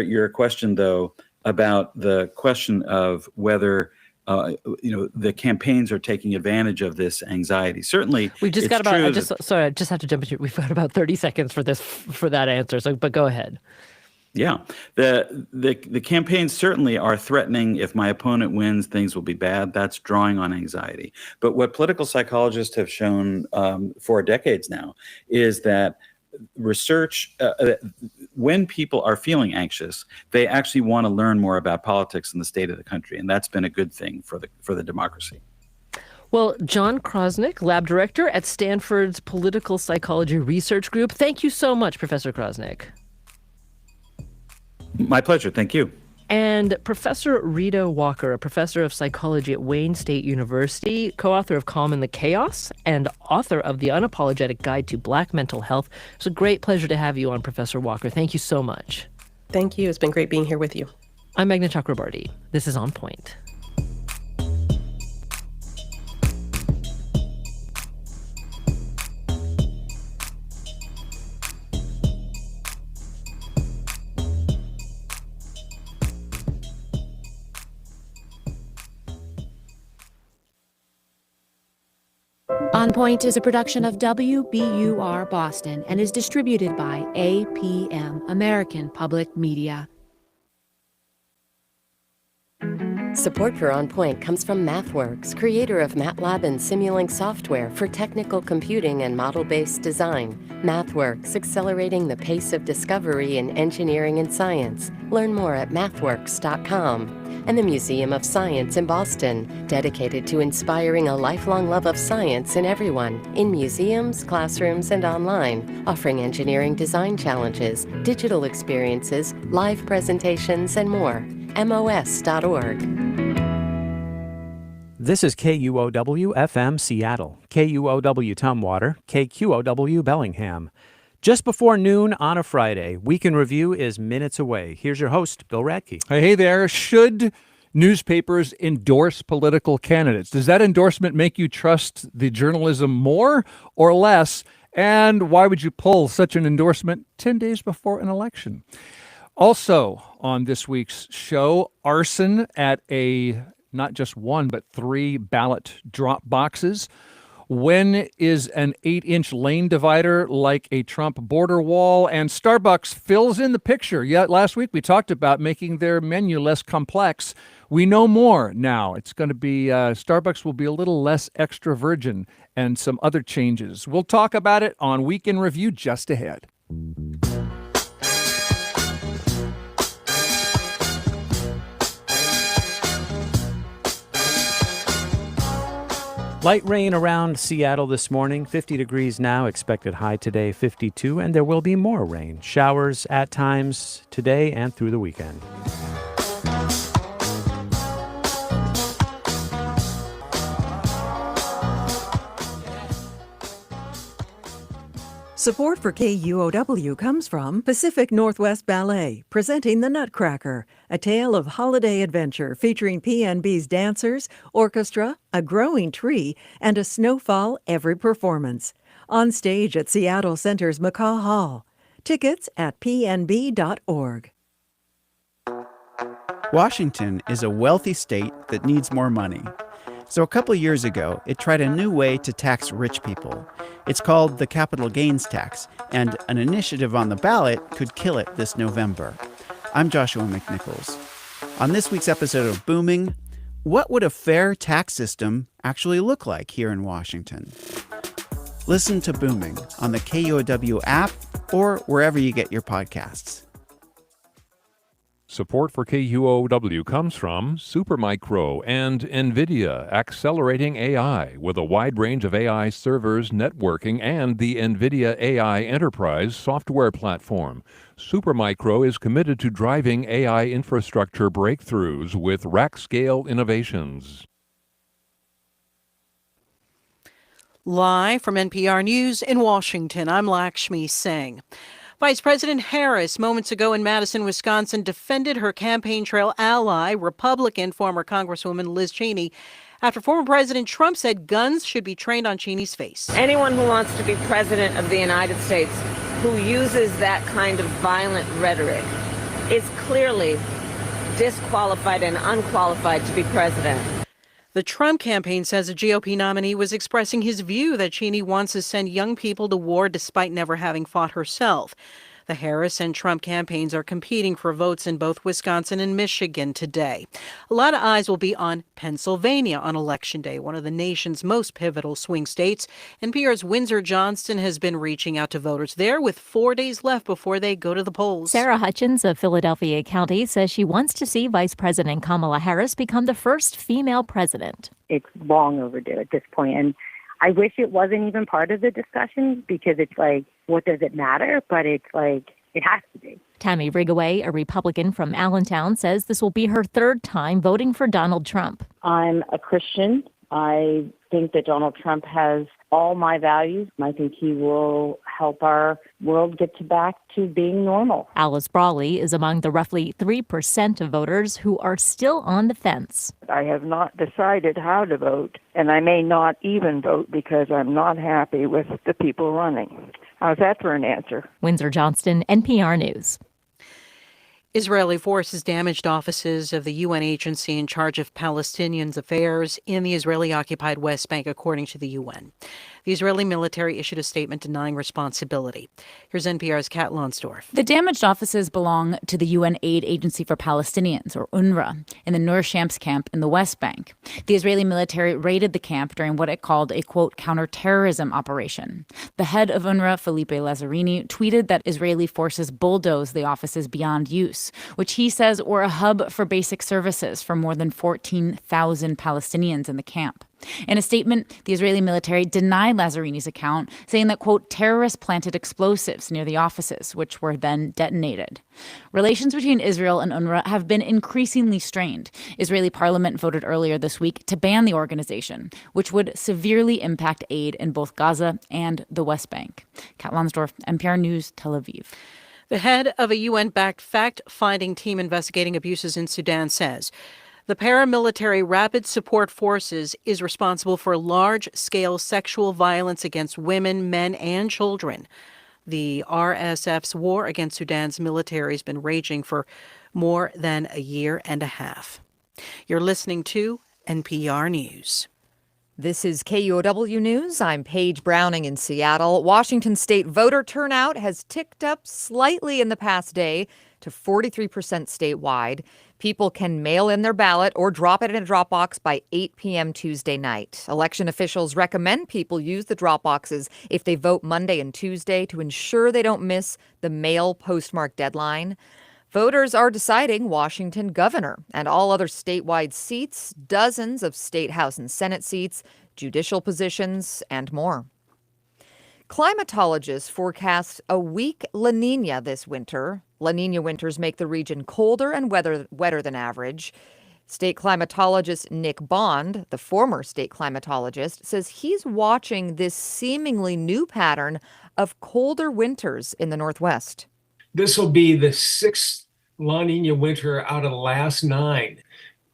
your question, though, about the question of whether the campaigns are taking advantage of this anxiety. Certainly, We've just it's got about. true I just have to jump into. We've got about 30 seconds for that answer. So, but go ahead. Yeah, the campaigns certainly are threatening. If my opponent wins, things will be bad. That's drawing on anxiety. But what political psychologists have shown for decades now is that research, when people are feeling anxious, they actually want to learn more about politics and the state of the country, and that's been a good thing for the democracy. Well, John Krosnick, lab director at Stanford's Political Psychology Research Group. Thank you so much, Professor Krosnick. My pleasure. Thank you. And Professor Rita Walker, a professor of psychology at Wayne State University, co-author of Calm in the Chaos, and author of The Unapologetic Guide to Black Mental Health. It's a great pleasure to have you on, Professor Walker. Thank you so much. Thank you. It's been great being here with you. I'm Meghna Chakrabarty. This is On Point. On Point is a production of WBUR Boston and is distributed by APM, American Public Media. Support for On Point comes from MathWorks, creator of MATLAB and Simulink software for technical computing and model-based design. MathWorks, accelerating the pace of discovery in engineering and science. Learn more at mathworks.com. And the Museum of Science in Boston, dedicated to inspiring a lifelong love of science in everyone, in museums, classrooms, and online, offering engineering design challenges, digital experiences, live presentations, and more. MOS.org. This is KUOW FM Seattle, KUOW Tumwater, KQOW Bellingham. Just before noon on a Friday, Week in Review is minutes away. Here's your host, Bill Radke. Hey there. Should newspapers endorse political candidates? Does that endorsement make you trust the journalism more or less? And why would you pull such an endorsement 10 days before an election? Also on this week's show, arson at not just one, but 3 ballot drop boxes. When is an 8-inch lane divider like a Trump border wall? And Starbucks fills in the picture. Yet last week we talked about making their menu less complex. We know more now. It's going to be, Starbucks will be a little less extra virgin and some other changes. We'll talk about it on Week in Review just ahead. Light rain around Seattle this morning, 50 degrees now, expected high today, 52, and there will be more rain. Showers at times today and through the weekend. Support for KUOW comes from Pacific Northwest Ballet, presenting The Nutcracker, a tale of holiday adventure featuring PNB's dancers, orchestra, a growing tree, and a snowfall every performance. On stage at Seattle Center's McCaw Hall. Tickets at pnb.org. Washington is a wealthy state that needs more money. So a couple years ago, it tried a new way to tax rich people. It's called the capital gains tax, and an initiative on the ballot could kill it this November. I'm Joshua McNichols. On this week's episode of Booming, what would a fair tax system actually look like here in Washington? Listen to Booming on the KUOW app or wherever you get your podcasts. Support for KUOW comes from Supermicro and NVIDIA, accelerating AI with a wide range of AI servers, networking, and the NVIDIA AI Enterprise software platform. Supermicro is committed to driving AI infrastructure breakthroughs with rack-scale innovations. Live from NPR News in Washington, I'm Lakshmi Singh. Vice President Harris, moments ago in Madison, Wisconsin, defended her campaign trail ally, Republican former Congresswoman Liz Cheney, after former President Trump said guns should be trained on Cheney's face. Anyone who wants to be president of the United States who uses that kind of violent rhetoric is clearly disqualified and unqualified to be president. The Trump campaign says a GOP nominee was expressing his view that Cheney wants to send young people to war despite never having fought herself. The Harris and Trump campaigns are competing for votes in both Wisconsin and Michigan today. A lot of eyes will be on Pennsylvania on Election Day, one of the nation's most pivotal swing states. NPR's Windsor Johnston has been reaching out to voters there with 4 days left before they go to the polls. Sarah Hutchins of Philadelphia County says she wants to see Vice President Kamala Harris become the first female president. It's long overdue at this point, and I wish it wasn't even part of the discussion because it's like, what does it matter? But it's like, it has to be. Tammy Rigaway, a Republican from Allentown, says this will be her third time voting for Donald Trump. I'm a Christian. I think that Donald Trump has all my values. I think he will help our world get back to being normal. Alice Brawley is among the roughly 3% of voters who are still on the fence. I have not decided how to vote, and I may not even vote because I'm not happy with the people running. How's that for an answer? Windsor Johnston, NPR News. Israeli forces damaged offices of the UN agency in charge of Palestinians' affairs in the Israeli-occupied West Bank, according to the UN. The Israeli military issued a statement denying responsibility. Here's NPR's Kat Lonsdorf. The damaged offices belong to the UN Aid Agency for Palestinians, or UNRWA, in the Nur Shams camp in the West Bank. The Israeli military raided the camp during what it called a, quote, counterterrorism operation. The head of UNRWA, Felipe Lazzarini, tweeted that Israeli forces bulldozed the offices beyond use, which he says were a hub for basic services for more than 14,000 Palestinians in the camp. In a statement, the Israeli military denied Lazzarini's account, saying that, quote, terrorists planted explosives near the offices, which were then detonated. Relations between Israel and UNRWA have been increasingly strained. Israeli parliament voted earlier this week to ban the organization, which would severely impact aid in both Gaza and the West Bank. Kat Lonsdorf, NPR News, Tel Aviv. The head of a UN-backed fact-finding team investigating abuses in Sudan says the paramilitary Rapid Support Forces is responsible for large-scale sexual violence against women, men, and children. The RSF's war against Sudan's military has been raging for more than a year and a half. You're listening to NPR News. This is KUOW News. I'm Paige Browning in Seattle. Washington state voter turnout has ticked up slightly in the past day to 43% statewide. People can mail in their ballot or drop it in a drop box by 8 p.m. Tuesday night. Election officials recommend people use the drop boxes if they vote Monday and Tuesday to ensure they don't miss the mail postmark deadline. Voters are deciding Washington governor and all other statewide seats, dozens of state house and Senate seats, judicial positions, and more. Climatologists forecast a weak La Nina this winter. La Nina winters make the region colder and wetter than average. State climatologist Nick Bond, the former state climatologist, says he's watching this seemingly new pattern of colder winters in the Northwest. This will be the sixth La Nina winter out of the last 9.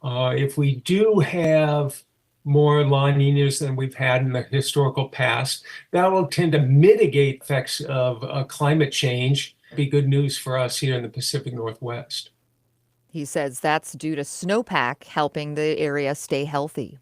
If we do have more La Ninas than we've had in the historical past, that will tend to mitigate effects of climate change. Be good news for us here in the Pacific Northwest. He says that's due to snowpack helping the area stay healthy.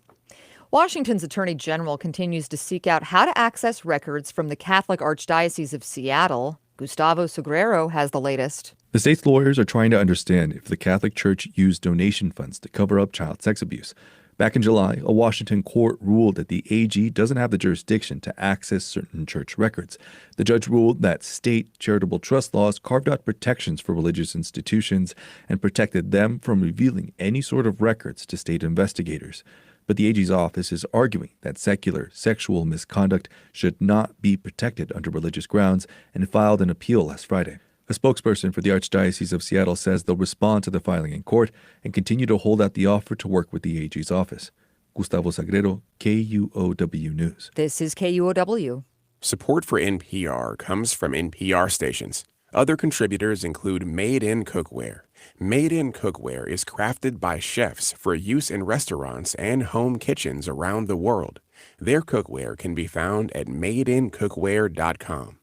Washington's Attorney General continues to seek out how to access records from the Catholic Archdiocese of Seattle. Gustavo Segrero has the latest. The state's lawyers are trying to understand if the Catholic Church used donation funds to cover up child sex abuse. Back in July, a Washington court ruled that the AG doesn't have the jurisdiction to access certain church records. The judge ruled that state charitable trust laws carved out protections for religious institutions and protected them from revealing any sort of records to state investigators. But the AG's office is arguing that secular sexual misconduct should not be protected under religious grounds and filed an appeal last Friday. A spokesperson for the Archdiocese of Seattle says they'll respond to the filing in court and continue to hold out the offer to work with the AG's office. Gustavo Sagrero, KUOW News. This is KUOW. Support for NPR comes from NPR stations. Other contributors include Made in Cookware. Made in Cookware is crafted by chefs for use in restaurants and home kitchens around the world. Their cookware can be found at madeincookware.com.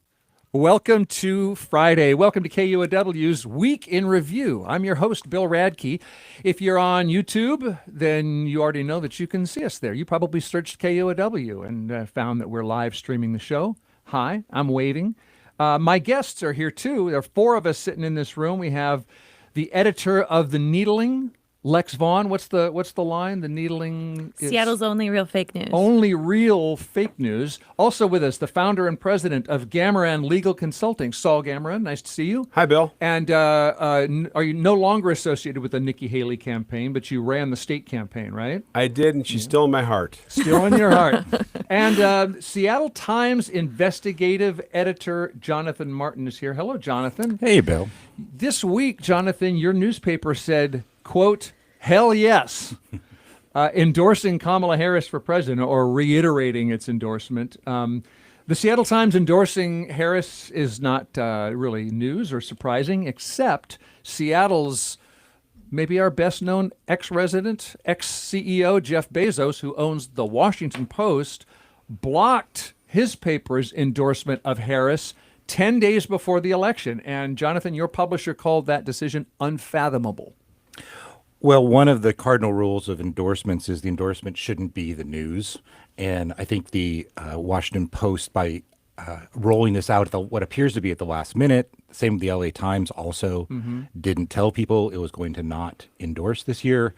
Welcome to Friday. Welcome to KUOW's Week in Review. I'm your host, Bill Radke. If you're on YouTube, then you already know that you can see us there. You probably searched KUOW and found that we're live streaming the show. Hi, I'm waving. My guests are here too. There are four of us sitting in this room. We have the editor of The Needling, Lex Vaughan. What's the line? The Needling is Seattle's only real fake news. Only real fake news. Also with us, the founder and president of Gamoran Legal Consulting, Saul Gamoran. Nice to see you. Hi, Bill. And are you no longer associated with the Nikki Haley campaign, but you ran the state campaign, right? I did, and she's still in my heart. Still in your heart. And Seattle Times investigative editor Jonathan Martin is here. Hello, Jonathan. Hey, Bill. This week, Jonathan, your newspaper said, quote, hell yes, endorsing Kamala Harris for president, or reiterating its endorsement. The Seattle Times endorsing Harris is not really news or surprising, except Seattle's maybe our best known ex-resident, ex-CEO Jeff Bezos, who owns the Washington Post, blocked his paper's endorsement of Harris 10 days before the election. And Jonathan, your publisher called that decision unfathomable. Well, one of the cardinal rules of endorsements is the endorsement shouldn't be the news. And I think the Washington Post, by rolling this out at what appears to be at the last minute, same with the LA Times also didn't tell people it was going to not endorse this year.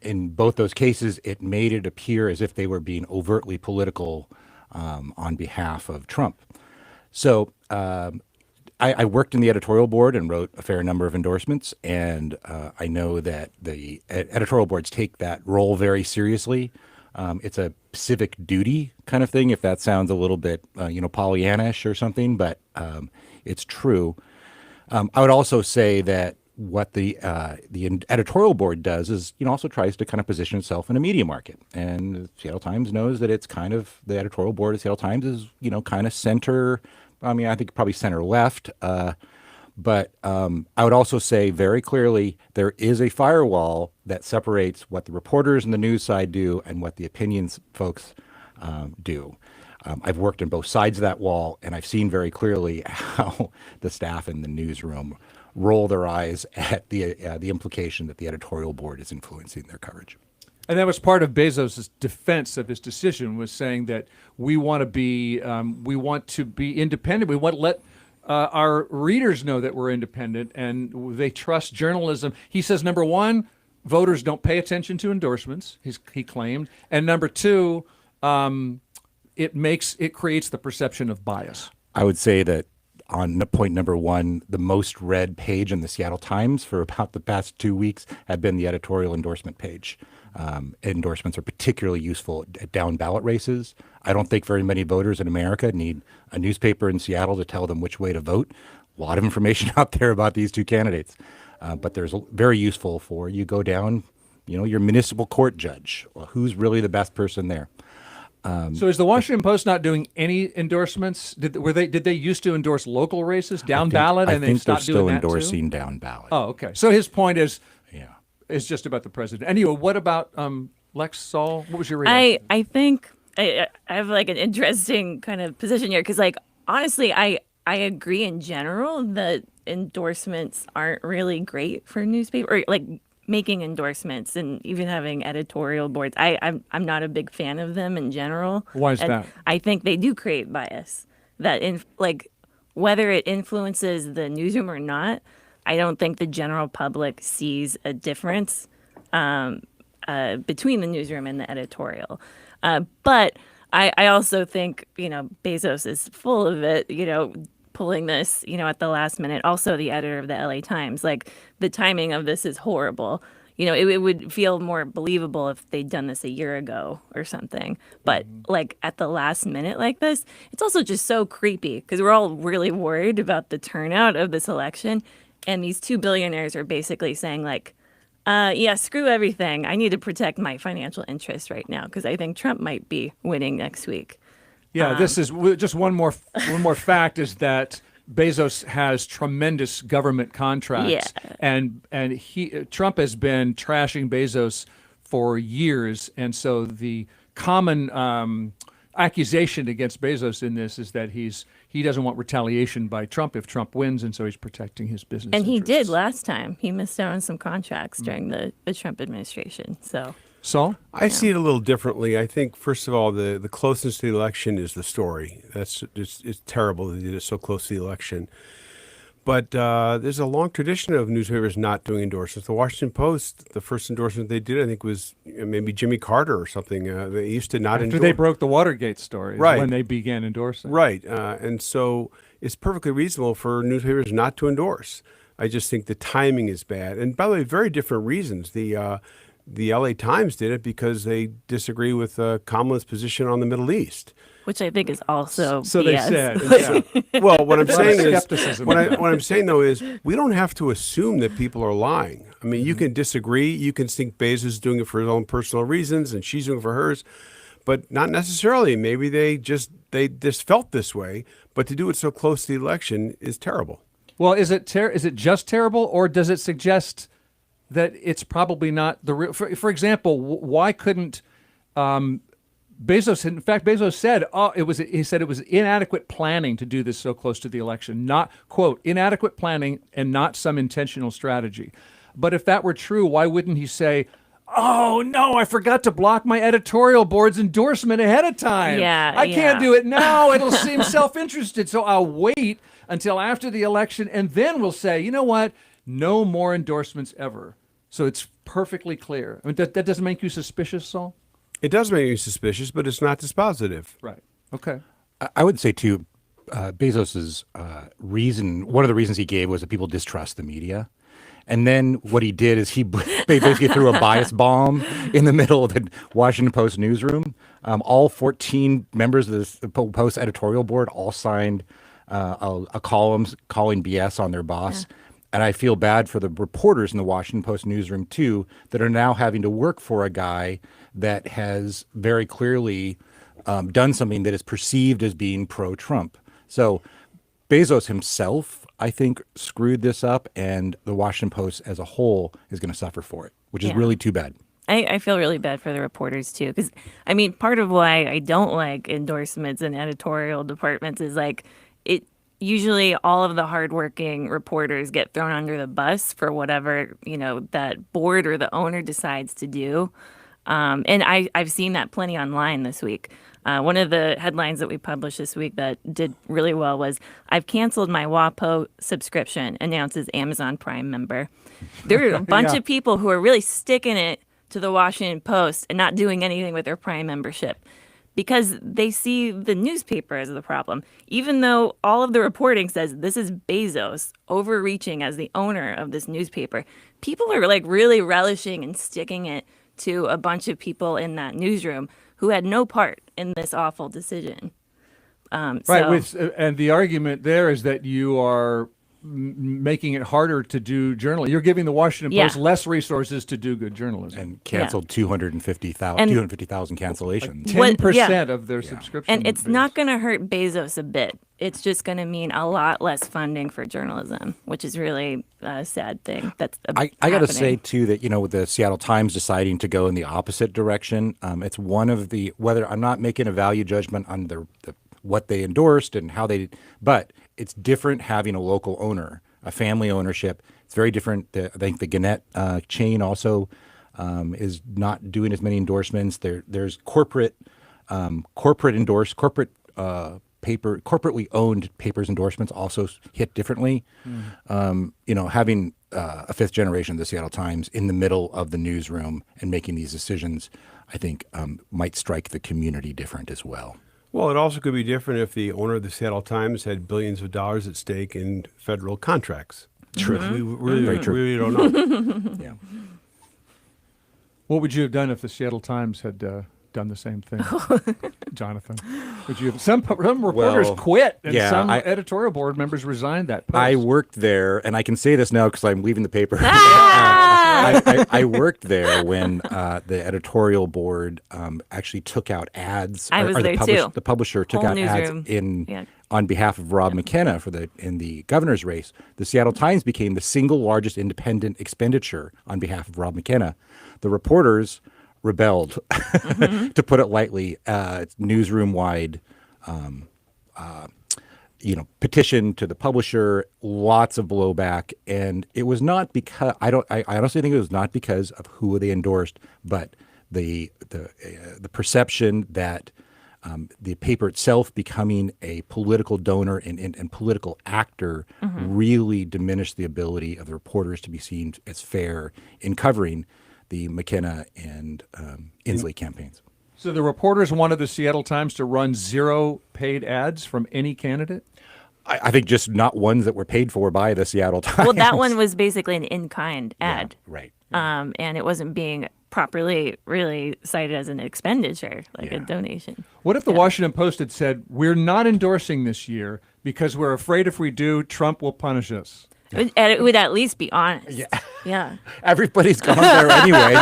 In both those cases, it made it appear as if they were being overtly political on behalf of Trump. So I worked in the editorial board and wrote a fair number of endorsements, and I know that the editorial boards take that role very seriously. It's a civic duty kind of thing, if that sounds a little bit, Pollyannish or something, but it's true. I would also say that what the editorial board does is, also tries to kind of position itself in a media market. And the Seattle Times knows that it's kind of, the editorial board of Seattle Times is, kind of center. I think probably center left. But I would also say very clearly there is a firewall that separates what the reporters and the news side do and what the opinions folks do. I've worked on both sides of that wall, and I've seen very clearly how the staff in the newsroom roll their eyes at the implication that the editorial board is influencing their coverage. And that was part of Bezos' defense of his decision, was saying that we want to be independent. We want to let our readers know that we're independent, and they trust journalism. He says, number one, voters don't pay attention to endorsements, he claimed. And number two, it creates the perception of bias. I would say that on point number one, the most read page in the Seattle Times for about the past 2 weeks had been the editorial endorsement page. Endorsements are particularly useful at down ballot races. I don't think very many voters in America need a newspaper in Seattle to tell them which way to vote. A lot of information out there about these two candidates. But there's very useful for you go down, your municipal court judge. Well, who's really the best person there? So is the Washington Post not doing any endorsements? Did they used to endorse local races down ballot, and they stopped doing that too? I think they're still endorsing down ballot. Oh, okay. So his point is just about the president. Anyway, what about Lex, Saul? What was your reaction? I think I have like an interesting kind of position here because, honestly, I agree in general that endorsements aren't really great for newspaper, or making endorsements and even having editorial boards. I'm not a big fan of them in general. Why is that? I think they do create bias. That whether it influences the newsroom or not, I don't think the general public sees a difference between the newsroom and the editorial. But I also think, Bezos is full of it, pulling this, at the last minute. Also, the editor of the LA Times, the timing of this is horrible. It would feel more believable if they'd done this a year ago or something. But at the last minute like this, it's also just so creepy because we're all really worried about the turnout of this election. And these two billionaires are basically saying screw everything. I need to protect my financial interests right now because I think Trump might be winning next week. Yeah, this is just one more fact is that Bezos has tremendous government contracts, and Trump has been trashing Bezos for years, and so the common accusation against Bezos in this is that he's he doesn't want retaliation by Trump if Trump wins, and so he's protecting his business And he interests. did last time. He missed out on some contracts during the Trump administration. So Saul? I see it a little differently. I think, first of all, the closeness to the election is the story. It's terrible that they did it so close to the election. But there's a long tradition of newspapers not doing endorsements. The Washington Post, the first endorsement they did, I think, was maybe Jimmy Carter or something. They used to not After endorse. they broke the Watergate story, is Right. when they began endorsing. Right. And so it's perfectly reasonable for newspapers not to endorse. I just think the timing is bad. And by the way, very different reasons. The LA Times did it because they disagree with Kamala's position on the Middle East. which I think is also So they BS. said. Yeah. Well, what I'm saying is, skepticism. what I'm saying though is, we don't have to assume that people are lying. I mean, you can disagree. You can think Bezos is doing it for his own personal reasons, and she's doing it for hers, but not necessarily. Maybe they just felt this way. But to do it so close to the election is terrible. Well, is it just terrible, or does it suggest that it's probably not the real? For example, why couldn't Bezos? In fact, Bezos said, he said it was inadequate planning to do this so close to the election. Not, quote, inadequate planning and not some intentional strategy. But if that were true, why wouldn't he say, oh, no, I forgot to block my editorial board's endorsement ahead of time. I can't do it now. It'll seem self-interested. So I'll wait until after the election, and then we'll say, you know what? No more endorsements ever. So it's perfectly clear. I mean, that doesn't make you suspicious, Saul? It does make you suspicious, but it's not dispositive. Right. Okay. I would say, too, Bezos's reason, one of the reasons he gave was that people distrust the media. And then what he did is he basically threw a bias bomb in the middle of the Washington Post newsroom. All 14 members of the Post editorial board all signed a column calling BS on their boss. Yeah. And I feel bad for the reporters in the Washington Post newsroom, too, that are now having to work for a guy that has very clearly done something that is perceived as being pro-Trump. So Bezos himself, I think, screwed this up, and the Washington Post as a whole is going to suffer for it, which is really too bad. I feel really bad for the reporters, too, because, I mean, part of why I don't like endorsements in editorial departments is, like, usually all of the hardworking reporters get thrown under the bus for whatever, that board or the owner decides to do. And I've seen that plenty online this week. One of the headlines that we published this week that did really well was, I've canceled my WAPO subscription, announces Amazon Prime member. There are a bunch of people who are really sticking it to the Washington Post and not doing anything with their Prime membership because they see the newspaper as the problem. Even though all of the reporting says this is Bezos overreaching as the owner of this newspaper, people are like really relishing and sticking it to a bunch of people in that newsroom who had no part in this awful decision. And the argument there is that you are making it harder to do journalism. You're giving the Washington Post less resources to do good journalism. And canceled 250,000 cancellations. 10% of their subscription And it's base. not going to hurt Bezos a bit. It's just going to mean a lot less funding for journalism, which is really a sad thing. That's I got to say, too, that, with the Seattle Times deciding to go in the opposite direction, it's one of the, whether I'm not making a value judgment on the what they endorsed and how they, but it's different having a local owner, a family ownership. It's very different. I think the Gannett chain also is not doing as many endorsements. There's corporately owned papers endorsements also hit differently. Having a fifth generation of the Seattle Times in the middle of the newsroom and making these decisions, I think might strike the community different as well. Well, it also could be different if the owner of the Seattle Times had billions of dollars at stake in federal contracts. True. We really don't know. Yeah. What would you have done if the Seattle Times had done the same thing, Jonathan? Would you have, some reporters quit, and some editorial board members resigned that post. I worked there, and I can say this now because I'm leaving the paper. I worked there when the editorial board actually took out ads. I was there too. The publisher took out ads on behalf of Rob McKenna in the governor's race. The Seattle Times became the single largest independent expenditure on behalf of Rob McKenna. The reporters rebelled, to put it lightly, newsroom-wide petition to the publisher, lots of blowback, and it was not because I honestly think it was not because of who they endorsed, but the perception that the paper itself becoming a political donor and political actor really diminished the ability of the reporters to be seen as fair in covering the McKenna and Inslee campaigns. So the reporters wanted the Seattle Times to run 0 paid ads from any candidate? I think just not ones that were paid for by the Seattle Times. Well, that one was basically an in-kind ad. Yeah, right. And it wasn't being properly really cited as an expenditure, like a donation. What if the Washington Post had said, we're not endorsing this year because we're afraid if we do, Trump will punish us? And it would at least be honest. Yeah. Yeah. Everybody's gone there anyway.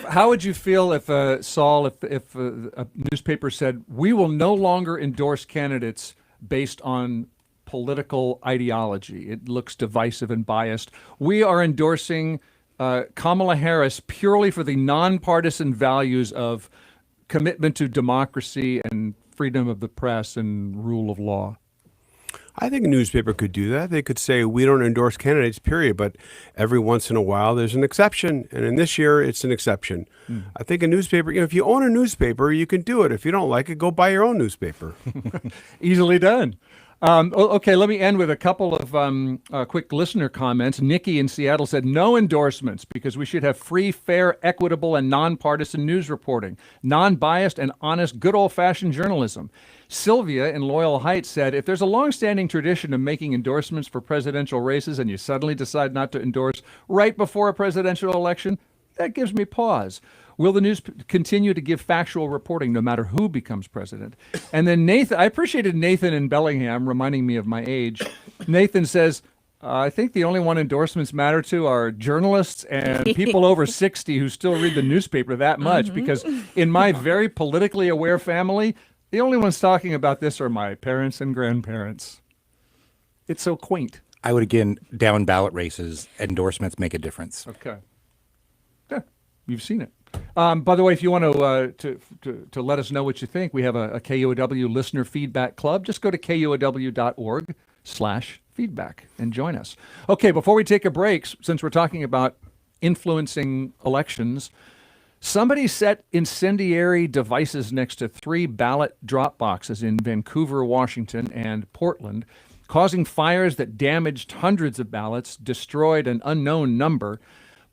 How would you feel if, Saul, if a newspaper said, we will no longer endorse candidates based on political ideology? It looks divisive and biased. We are endorsing Kamala Harris purely for the nonpartisan values of commitment to democracy and freedom of the press and rule of law. I think a newspaper could do that. They could say, we don't endorse candidates, period. But every once in a while, there's an exception. And in this year, it's an exception. I think a newspaper, if you own a newspaper, you can do it. If you don't like it, go buy your own newspaper. Easily done. Okay, let me end with a couple of quick listener comments. Nikki in Seattle said, no endorsements because we should have free, fair, equitable, and nonpartisan news reporting, non-biased and honest, good old-fashioned journalism. Sylvia in Loyal Heights said, if there's a long-standing tradition of making endorsements for presidential races and you suddenly decide not to endorse right before a presidential election, that gives me pause. Will the news continue to give factual reporting no matter who becomes president? And then Nathan, I appreciated Nathan in Bellingham reminding me of my age. Nathan says, I think the only one endorsements matter to are journalists and people over 60 who still read the newspaper that much, because in my very politically aware family, the only ones talking about this are my parents and grandparents. It's so quaint. I would, again, down ballot races, endorsements make a difference. Okay. Yeah, you've seen it. By the way, if you want to let us know what you think, we have a KUOW listener feedback club. Just go to KUOW.org/feedback and join us. Okay, before we take a break, since we're talking about influencing elections, somebody set incendiary devices next to 3 ballot drop boxes in Vancouver, Washington, and Portland, causing fires that damaged hundreds of ballots, destroyed an unknown number.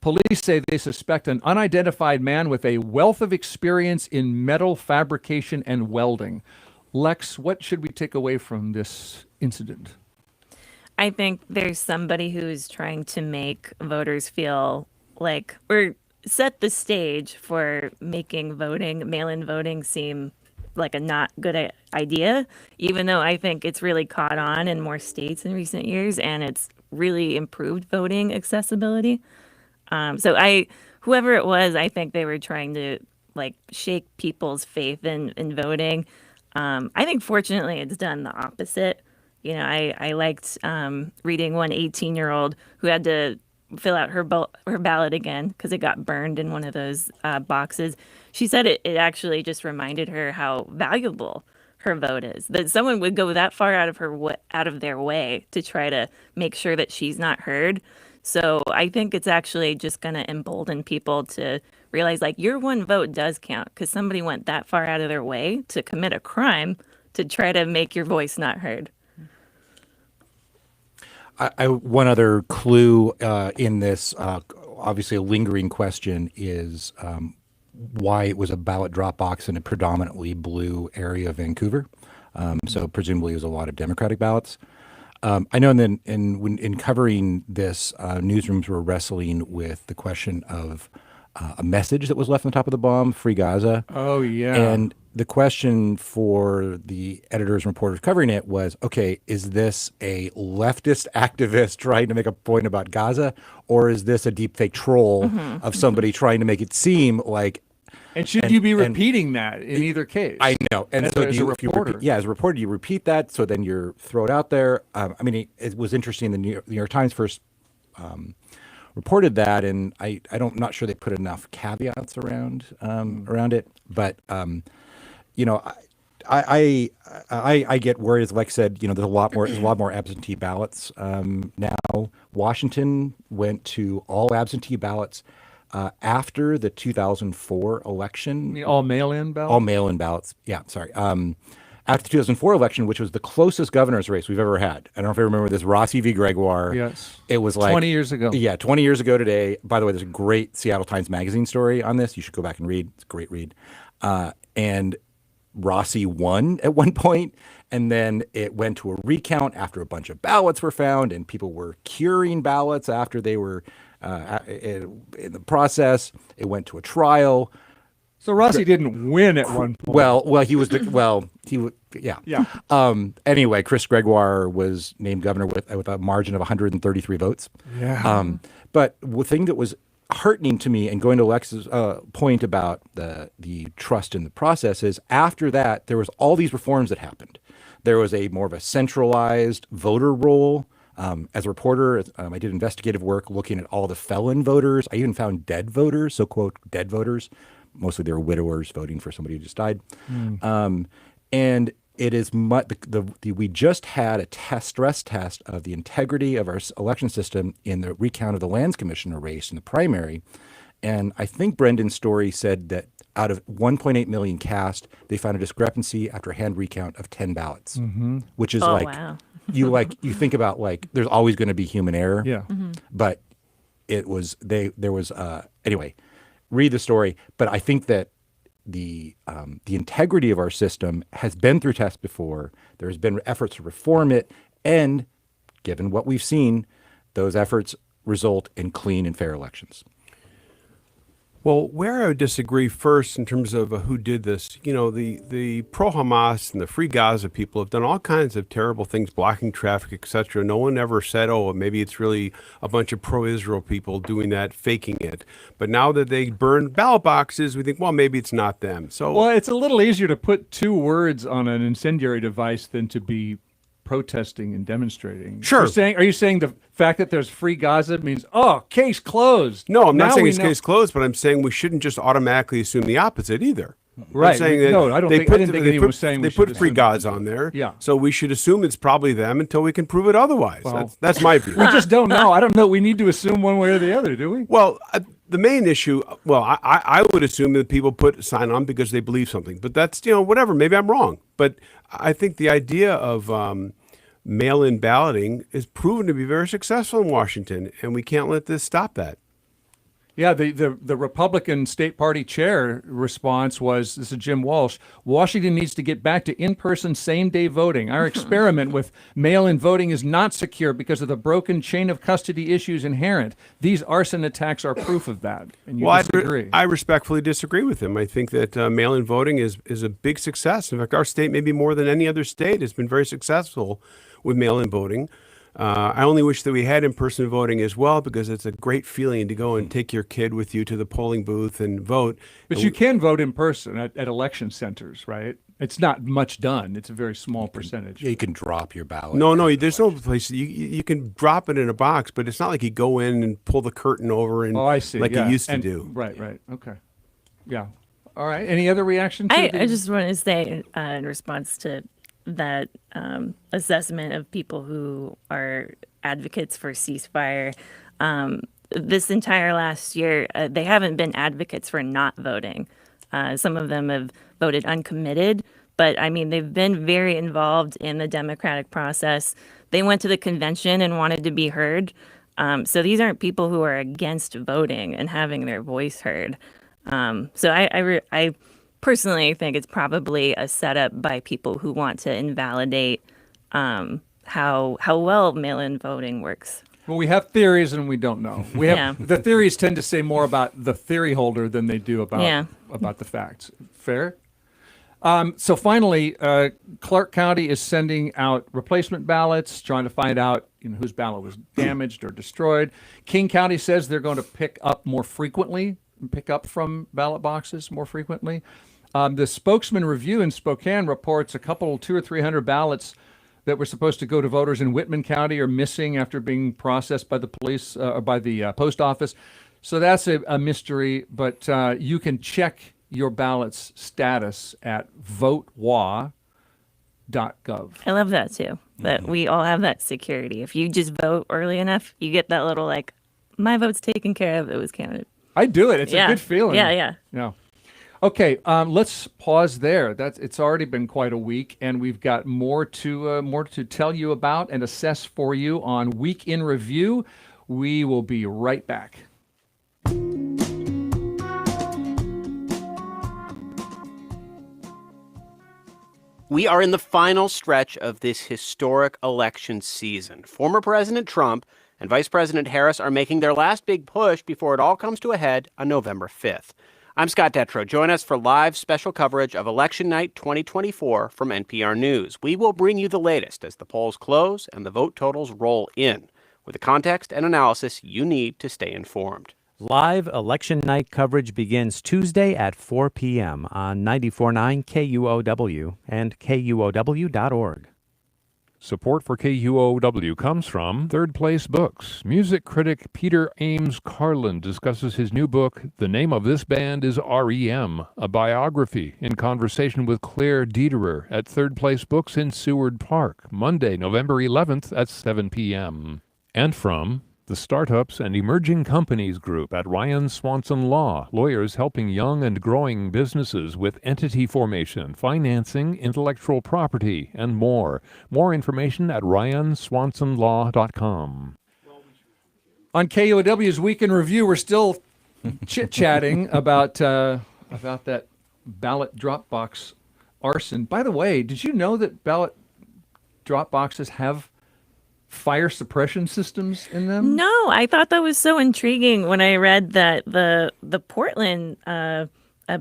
Police say they suspect an unidentified man with a wealth of experience in metal fabrication and welding. Lex, what should we take away from this incident? I think there's somebody who's trying to make voters feel like, or set the stage for making voting, mail-in voting, seem like a not good idea, even though I think it's really caught on in more states in recent years and it's really improved voting accessibility. Whoever it was, I think they were trying to shake people's faith in voting. I think fortunately it's done the opposite. I liked reading one 18-year-old who had to fill out her ballot again because it got burned in one of those boxes. She said it actually just reminded her how valuable her vote is, that someone would go that far out of their way to try to make sure that she's not heard. So I think it's actually just going to embolden people to realize your one vote does count because somebody went that far out of their way to commit a crime to try to make your voice not heard. One other clue in this, obviously a lingering question, is why it was a ballot drop box in a predominantly blue area of Vancouver. So presumably it was a lot of Democratic ballots. I know in covering this, newsrooms were wrestling with the question of a message that was left on top of the bomb, Free Gaza. Oh, yeah. And the question for the editors and reporters covering it was, okay, is this a leftist activist trying to make a point about Gaza, or is this a deepfake troll of somebody trying to make it seem like... And should you be repeating that in either case? I know. And so as a reporter. As a reporter, you repeat that, so then you throw it out there. It was interesting. The New York Times first reported that, and I'm not sure they put enough caveats around it. But I get worried. As Lex said, there's a lot more absentee ballots now. Washington went to all absentee ballots after the 2004 election. You mean all mail-in ballots? All mail-in ballots. Yeah, sorry. After the 2004 election, which was the closest governor's race we've ever had. I don't know if you remember this, Rossi v. Gregoire. Yes. It was like 20 years ago. Yeah, 20 years ago today. By the way, there's a great Seattle Times Magazine story on this. You should go back and read. It's a great read. And Rossi won at one point, and then it went to a recount after a bunch of ballots were found, and people were curing ballots after they were in the process. It went to a trial. So Rossi didn't win at one point. Well, he was yeah. Anyway, Chris Gregoire was named governor with a margin of 133 votes. Yeah. But the thing that was heartening to me, and going to Alexa's point about the trust in the process, is after that there was all these reforms that happened. There was more of a centralized voter roll. As a reporter, I did investigative work looking at all the felon voters. I even found dead voters, so quote dead voters. Mostly they were widowers voting for somebody who just died. And it is we just had a stress test of the integrity of our election system in the recount of the lands commissioner race in the primary. And I think Brendan's story said that out of 1.8 million cast, they found a discrepancy after a hand recount of 10 ballots, which is wow. you think about there's always going to be human error. Yeah. But anyway, read the story. But I think that the integrity of our system has been through tests before. There's been efforts to reform it, and given what we've seen, those efforts result in clean and fair elections. Well, where I would disagree first in terms of who did this, the pro-Hamas and the Free Gaza people have done all kinds of terrible things, blocking traffic, etc. No one ever said, oh, maybe it's really a bunch of pro-Israel people doing that, faking it. But now that they burned ballot boxes, we think, well, maybe it's not them. So, well, it's a little easier to put two words on an incendiary device than to be protesting and demonstrating. Sure. Are you saying the fact that there's Free Gaza means, case closed? No, I'm not saying it's case closed, but I'm saying we shouldn't just automatically assume the opposite either. Right. I'm saying that no, I didn't think anyone was saying they put Free Gaza on there. Yeah. So we should assume it's probably them until we can prove it otherwise. Well, that's my view. We just don't know. I don't know. We need to assume one way or the other, do we? Well, the main issue, I would assume that people put sign on because they believe something. But that's, whatever. Maybe I'm wrong. But I think the idea of mail-in balloting is proven to be very successful in Washington, and we can't let this stop that. Yeah, the Republican state party chair response was, this is Jim Walsh, Washington needs to get back to in-person same-day voting. Our experiment with mail-in voting is not secure because of the broken chain of custody issues inherent. These arson attacks are proof of that. And you disagree. I respectfully disagree with him. I think that mail-in voting is a big success. In fact, our state, maybe more than any other state, has been very successful with mail-in voting. I only wish that we had in-person voting as well, because it's a great feeling to go and take your kid with you to the polling booth and vote. But you can vote in person at election centers, right? It's not much done. It's a very small percentage. Yeah, you can drop your ballot. No, there's no place. You can drop it in a box, but it's not like you go in and pull the curtain over and I see. like you used to do. Right. Okay. Yeah. All right. Any other reaction? I just want to say in response to that assessment of people who are advocates for ceasefire. This entire last year, they haven't been advocates for not voting. Some of them have voted uncommitted, but they've been very involved in the democratic process. They went to the convention and wanted to be heard. So these aren't people who are against voting and having their voice heard. So I personally think it's probably a setup by people who want to invalidate how well mail-in voting works. Well, we have theories and we don't know. The theories tend to say more about the theory holder than they do about the facts. Fair? So finally, Clark County is sending out replacement ballots, trying to find out whose ballot was damaged or destroyed. King County says they're going to pick up from ballot boxes more frequently. The Spokesman Review in Spokane reports a couple, 200 or 300 ballots that were supposed to go to voters in Whitman County are missing after being processed by the police or by the post office. So that's a mystery, but you can check your ballot's status at votewa.gov. I love that too. That we all have that security. If you just vote early enough, you get that little like, my vote's taken care of. It was counted. I do it. It's a good feeling. Yeah. Okay, let's pause there. It's already been quite a week, and we've got more to tell you about and assess for you on Week in Review. We will be right back. We are in the final stretch of this historic election season. Former President Trump and Vice President Harris are making their last big push before it all comes to a head on November 5th. I'm Scott Detrow. Join us for live special coverage of Election Night 2024 from NPR News. We will bring you the latest as the polls close and the vote totals roll in, with the context and analysis you need to stay informed. Live election night coverage begins Tuesday at 4 p.m. on 94.9 KUOW and KUOW.org. Support for KUOW comes from Third Place Books. Music critic Peter Ames Carlin discusses his new book, The Name of This Band is REM, a biography, in conversation with Claire Dederer at Third Place Books in Seward Park, Monday, November 11th at 7 p.m. And from the Startups and Emerging Companies Group at Ryan Swanson Law, lawyers helping young and growing businesses with entity formation, financing, intellectual property, and more. More information at ryanswansonlaw.com. On KUOW's Week in Review, we're still chit-chatting about that ballot drop box arson. By the way, did you know that ballot drop boxes have fire suppression systems in them? No, I thought that was so intriguing when I read that the Portland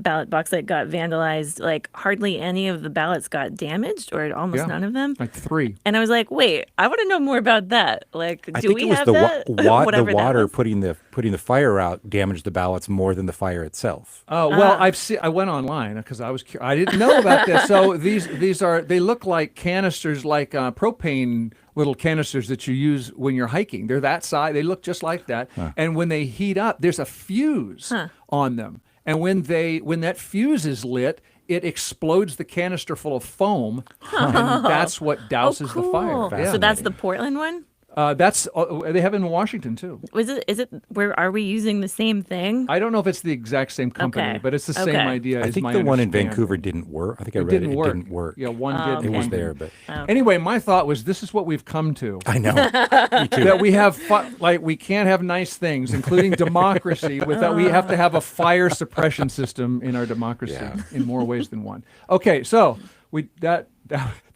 ballot box that got vandalized, like hardly any of the ballots got damaged, or almost none of them. Like 3. And I was like, wait, I want to know more about that. Like, I do think we it was have the that? the water putting the fire out damaged the ballots more than the fire itself. Oh well, I went online because I was I didn't know about this. So they look like canisters, like propane little canisters that you use when you're hiking. They're that size. They look just like that. And when they heat up, there's a fuse on them. And when that fuse is lit, it explodes the canister full of foam, and that's what douses the fire. So that's the Portland one? They have it in Washington too. Is it where are we using the same thing? I don't know if it's the exact same company, but it's the same idea. I think the one in Vancouver didn't work. I think I read it didn't work. Yeah, one did. It was there, but anyway, my thought was this is what we've come to. I know. Me too. That we have we can't have nice things, including democracy, without we have to have a fire suppression system in our democracy in more ways than one. Okay, so that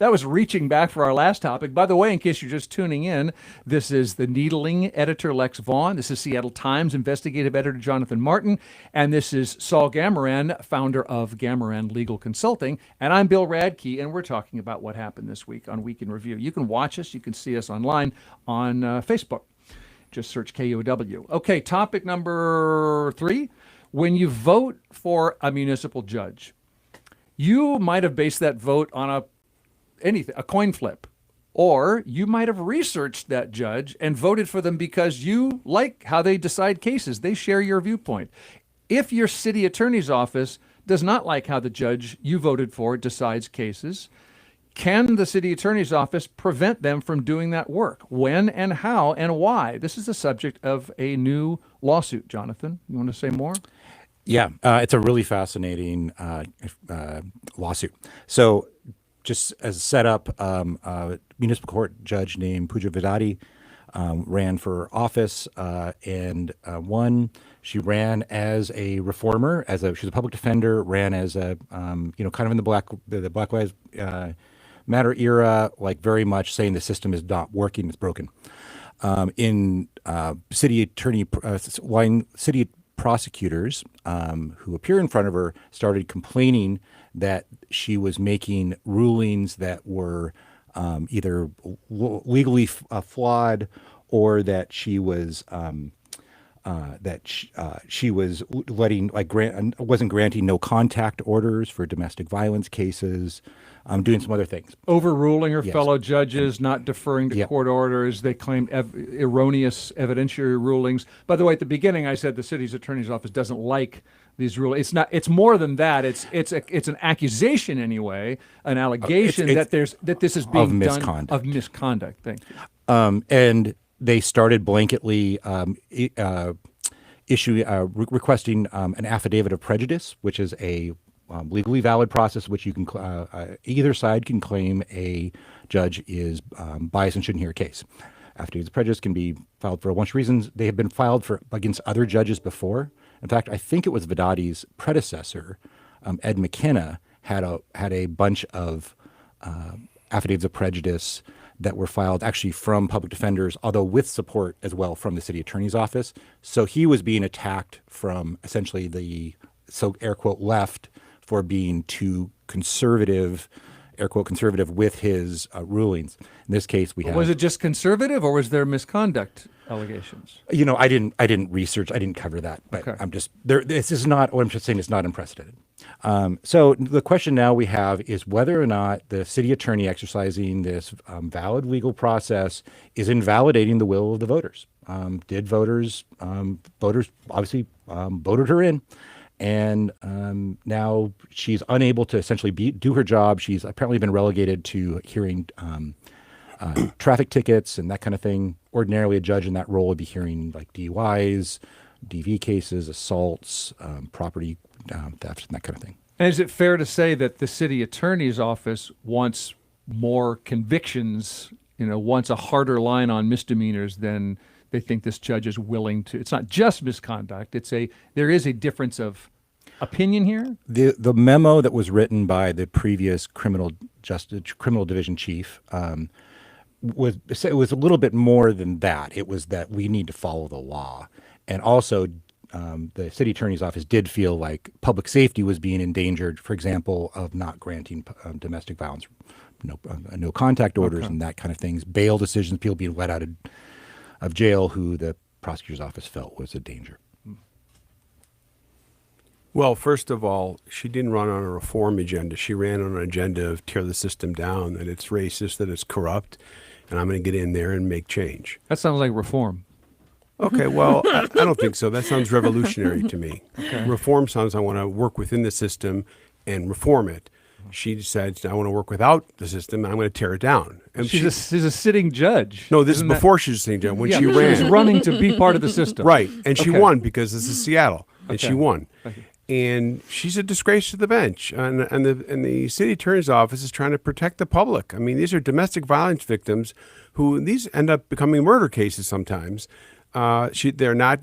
was reaching back for our last topic. By the way, in case you're just tuning in, this is the Needling editor, Lex Vaughan. This is Seattle Times investigative editor, Jonathan Martin. And this is Saul Gamoran, founder of Gamoran Legal Consulting. And I'm Bill Radke, and we're talking about what happened this week on Week in Review. You can watch us. You can see us online on Facebook. Just search KUOW. Okay, topic number 3. When you vote for a municipal judge, you might have based that vote on a coin flip, or you might have researched that judge and voted for them because you like how they decide cases. They share your viewpoint. If your city attorney's office does not like how the judge you voted for decides cases, can the city attorney's office prevent them from doing that work? When and how and why? This is the subject of a new lawsuit. Jonathan, you want to say more? Yeah, it's a really fascinating lawsuit. So just as a setup, a municipal court judge named Pooja Vidadi ran for office and won. She ran as a reformer, she's a public defender, ran as a, kind of in the Black Lives Matter era, like very much saying the system is not working, it's broken. City prosecutors who appear in front of her started complaining that she was making rulings that were either legally flawed, or that she was she was letting wasn't granting no contact orders for domestic violence cases, doing some other things. Overruling her fellow judges, not deferring to court orders. They claimed erroneous evidentiary rulings. By the way, at the beginning, I said the city's attorney's office doesn't like these rules. It's not. It's more than that. It's an accusation anyway, an allegation it's that this is being misconduct. done of misconduct. Thank you. And they started blanketly requesting an affidavit of prejudice, which is a legally valid process which you can either side can claim a judge is biased and shouldn't hear a case. Affidavits of prejudice can be filed for a bunch of reasons. They have been filed for against other judges before. In fact, I think it was Vedati's predecessor, Ed McKenna, had a bunch of affidavits of prejudice that were filed actually from public defenders, although with support as well from the city attorney's office. So he was being attacked from essentially the air quote left for being too conservative, air quote conservative with his rulings. In this case, we have. Was it just conservative, or was there misconduct allegations? You know, I didn't research. I didn't cover that, but Okay. I'm just there. This is not. What I'm just saying is not unprecedented. So the question now we have is whether or not the city attorney exercising this valid legal process is invalidating the will of the voters. Did voters obviously voted her in, and now she's unable to essentially do her job. She's apparently been relegated to hearing traffic tickets and that kind of thing. Ordinarily, a judge in that role would be hearing like DUIs, DV cases, assaults, property theft, and that kind of thing. And is it fair to say that the city attorney's office wants more convictions, wants a harder line on misdemeanors than they think this judge is willing to? It's not just misconduct. There is a difference of opinion here. The memo that was written by the previous criminal division chief was a little bit more than that. It was that we need to follow the law, and also the city attorney's office did feel like public safety was being endangered, for example, of not granting domestic violence, no contact orders and that kind of things, bail decisions, people being let out of jail who the prosecutor's office felt was a danger. Well, first of all, she didn't run on a reform agenda. She ran on an agenda of tear the system down, that it's racist, that it's corrupt, and I'm going to get in there and make change. That sounds like reform. Okay, well, I don't think so. That sounds revolutionary to me. Okay. Reform sounds I want to work within the system and reform it. She decides I want to work without the system, and I'm going to tear it down. And She's a sitting judge. No, this is before she was a sitting judge. When she ran. She was running to be part of the system. Right, and she Okay. won because this is Seattle, and she Okay. won. Okay. And she's a disgrace to the bench, and the city attorney's office is trying to protect the public. I mean, these are domestic violence victims these end up becoming murder cases sometimes. They're not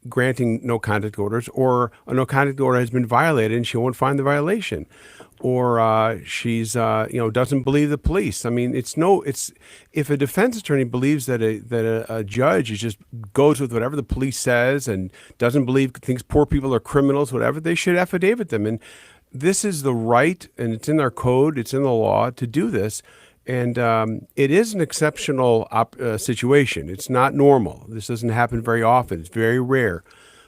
granting no contact orders, or a no contact order has been violated and she won't find the violation, or she's doesn't believe the police. I mean, if a defense attorney believes that a judge just goes with whatever the police says and thinks poor people are criminals, whatever, they should affidavit them. And this is the right, and it's in our code, it's in the law to do this. And it is an exceptional situation. It's not normal. This doesn't happen very often. It's very rare.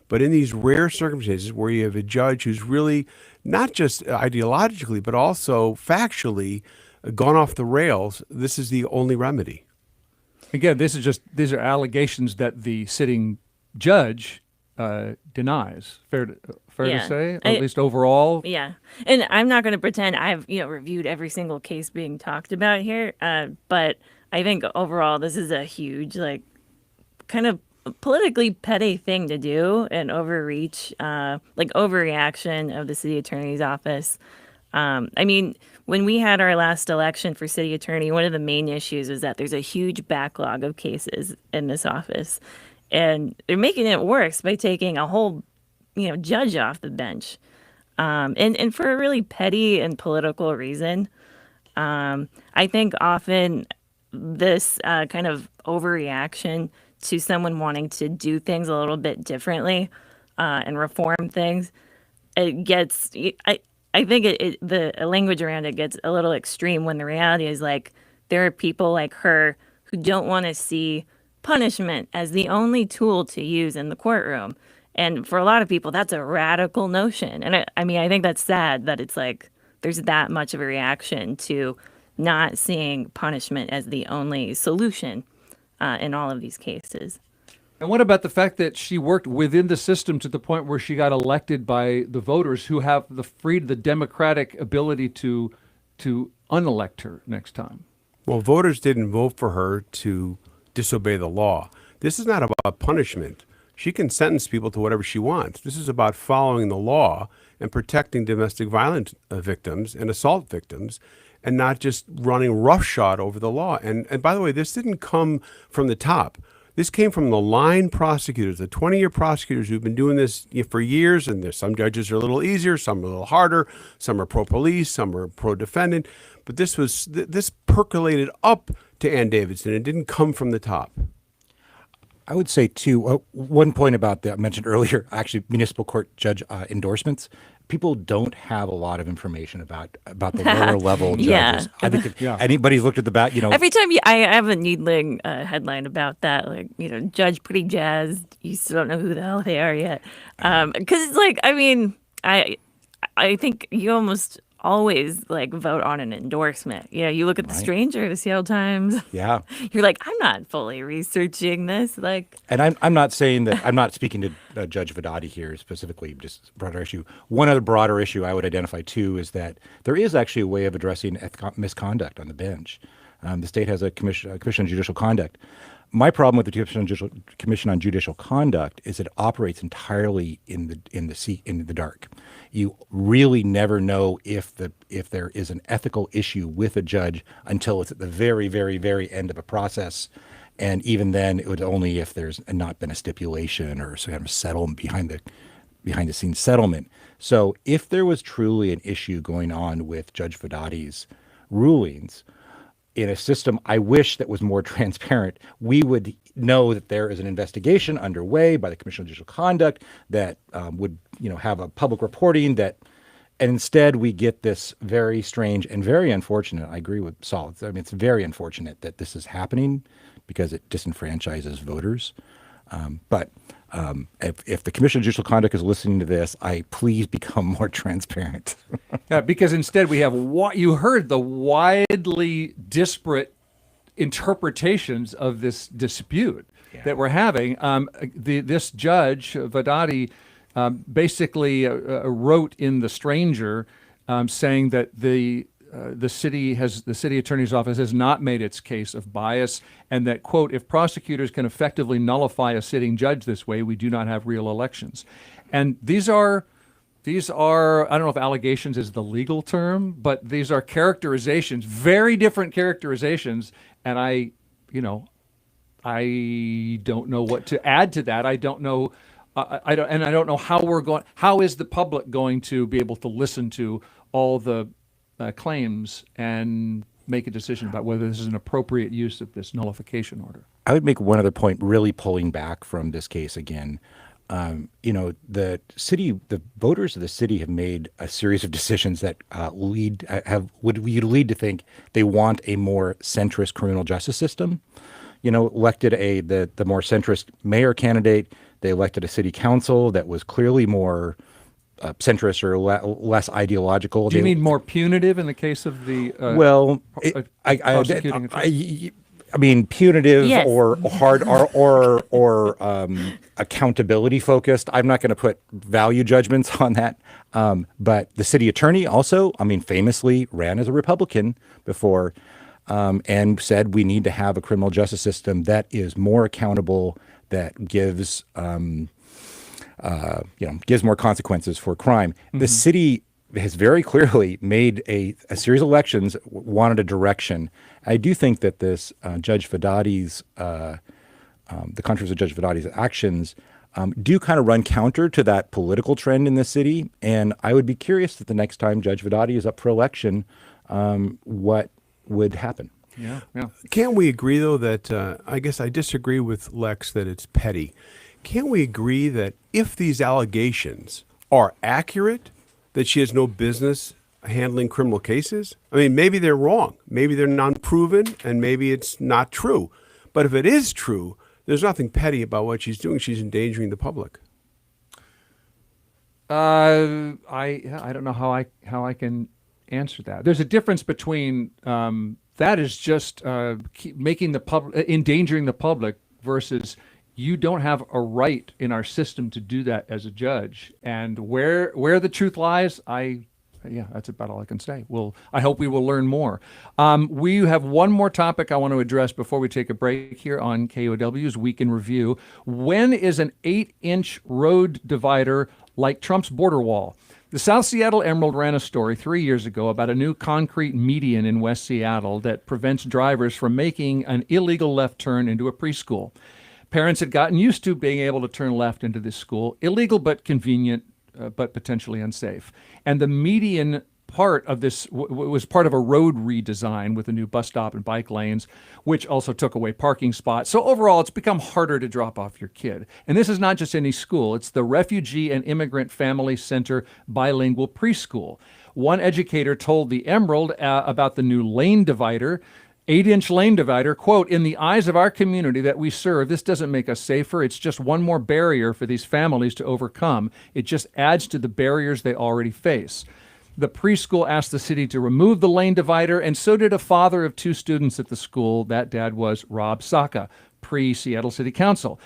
But in these rare circumstances where you have a judge who's really not just ideologically, but also factually gone off the rails, this is the only remedy. Again, these are allegations that the sitting judge denies. Fair to say, or at least overall. Yeah, and I'm not going to pretend I've reviewed every single case being talked about here, but I think overall this is a huge kind of politically petty thing to do, an overreach, overreaction of the city attorney's office. I mean, when we had our last election for city attorney, one of the main issues is that there's a huge backlog of cases in this office. And they're making it worse by taking a whole, judge off the bench, and for a really petty and political reason. I think often this kind of overreaction to someone wanting to do things a little bit differently and reform things, it gets. I think the language around it gets a little extreme when the reality is there are people like her who don't want to see punishment as the only tool to use in the courtroom. And for a lot of people, that's a radical notion. And I think that's sad that it's there's that much of a reaction to not seeing punishment as the only solution in all of these cases. And what about the fact that she worked within the system to the point where she got elected by the voters who have the democratic ability to unelect her next time? Well, voters didn't vote for her to disobey the law. This is not about punishment. She can sentence people to whatever she wants. This is about following the law and protecting domestic violence victims and assault victims, and not just running roughshod over the law. And by the way, this didn't come from the top. This came from the line prosecutors, the 20-year prosecutors who've been doing this for years, and there's some judges are a little easier, some are a little harder, some are pro-police, some are pro-defendant. But this percolated up to Ann Davidson. It didn't come from the top. I would say, too, one point about that I mentioned earlier, actually, municipal court judge endorsements. People don't have a lot of information about the lower level judges. Yeah. I think if anybody's looked at the back, Every time I have a Needling headline about that, like, judge pretty jazzed. You still don't know who the hell they are yet. Because it's like, I think you almost always vote on an endorsement. You look at the Stranger, the Seattle Times. Yeah. You're like, I'm not fully researching this. And I'm not saying that, I'm not speaking to Judge Vadati here specifically, just broader issue. One other broader issue I would identify too is that there is actually a way of addressing misconduct on the bench. The state has a commission on judicial conduct. My problem with the Commission on Judicial Conduct is it operates entirely in the dark. You really never know if there is an ethical issue with a judge until it's at the very, very, very end of a process, and even then, it would only if there's not been a stipulation or some kind of settlement behind the scenes settlement. So, if there was truly an issue going on with Judge Vadati's rulings, in a system I wish that was more transparent, we would know that there is an investigation underway by the Commission on Judicial Conduct that would have a public reporting and instead we get this very strange and very unfortunate. I agree with Saul. It's very unfortunate that this is happening because it disenfranchises voters. But if the Commission on Judicial Conduct is listening to this, please become more transparent. Yeah, because instead we have you heard the widely disparate interpretations of this dispute that we're having. This judge Vadati basically wrote in The Stranger saying that the city attorney's office has not made its case of bias, and that, quote, if prosecutors can effectively nullify a sitting judge this way, we do not have real elections. And these are I don't know if allegations is the legal term, but these are characterizations, very different characterizations, and I don't know what to add to that. I don't know I don't know how is the public going to be able to listen to all the claims and make a decision about whether this is an appropriate use of this nullification order. I would make one other point, really pulling back from this case again. The voters of the city have made a series of decisions that would lead to think they want a more centrist criminal justice system. Elected the more centrist mayor candidate. They elected a city council that was clearly more centrist or less ideological. Do you mean more punitive in the case of the prosecuting attorney? I mean punitive, yes, or hard or accountability focused. I'm not going to put value judgments on that. But the city attorney also, famously ran as a Republican before, and said we need to have a criminal justice system that is more accountable, that gives gives more consequences for crime. Mm-hmm. The city has very clearly made a series of elections, wanted a direction. I do think that this Judge Vadati's, the controversy of Judge Vadati's actions do kind of run counter to that political trend in the city. And I would be curious that the next time Judge Vadati is up for election, what would happen. Yeah. Can't we agree, though, that I guess I disagree with Lex that it's petty. Can't we agree that if these allegations are accurate, that she has no business handling criminal cases? Maybe they're wrong. Maybe they're non-proven, and maybe it's not true. But if it is true, there's nothing petty about what she's doing. She's endangering the public. I don't know how I can answer that. There's a difference between that is just endangering the public versus you don't have a right in our system to do that as a judge. And where the truth lies, that's about all I can say. I hope we will learn more. We have one more topic I want to address before we take a break here on KUOW's Week in Review. When is an 8-inch road divider like Trump's border wall? The South Seattle Emerald ran a story 3 years ago about a new concrete median in West Seattle that prevents drivers from making an illegal left turn into a preschool. Parents had gotten used to being able to turn left into this school, illegal but convenient, but potentially unsafe. And the median part of this was part of a road redesign with a new bus stop and bike lanes, which also took away parking spots. So overall, it's become harder to drop off your kid. And this is not just any school. It's the Refugee and Immigrant Family Center Bilingual Preschool. One educator told the Emerald about the new lane divider, 8-inch lane divider, quote, "In the eyes of our community that we serve, this doesn't make us safer. It's just one more barrier for these families to overcome. It just adds to the barriers they already face." The preschool asked the city to remove the lane divider, and so did a father of 2 students at the school. That dad was Rob Saka, pre-Seattle City Council.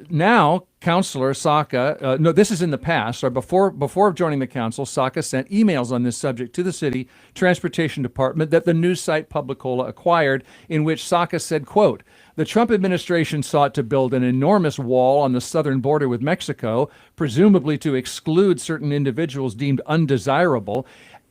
Now, Councilor Saka, this is in the past, or before joining the council, Saka sent emails on this subject to the city transportation department that the news site Publicola acquired, in which Saka said, quote, "The Trump administration sought to build an enormous wall on the southern border with Mexico, presumably to exclude certain individuals deemed undesirable,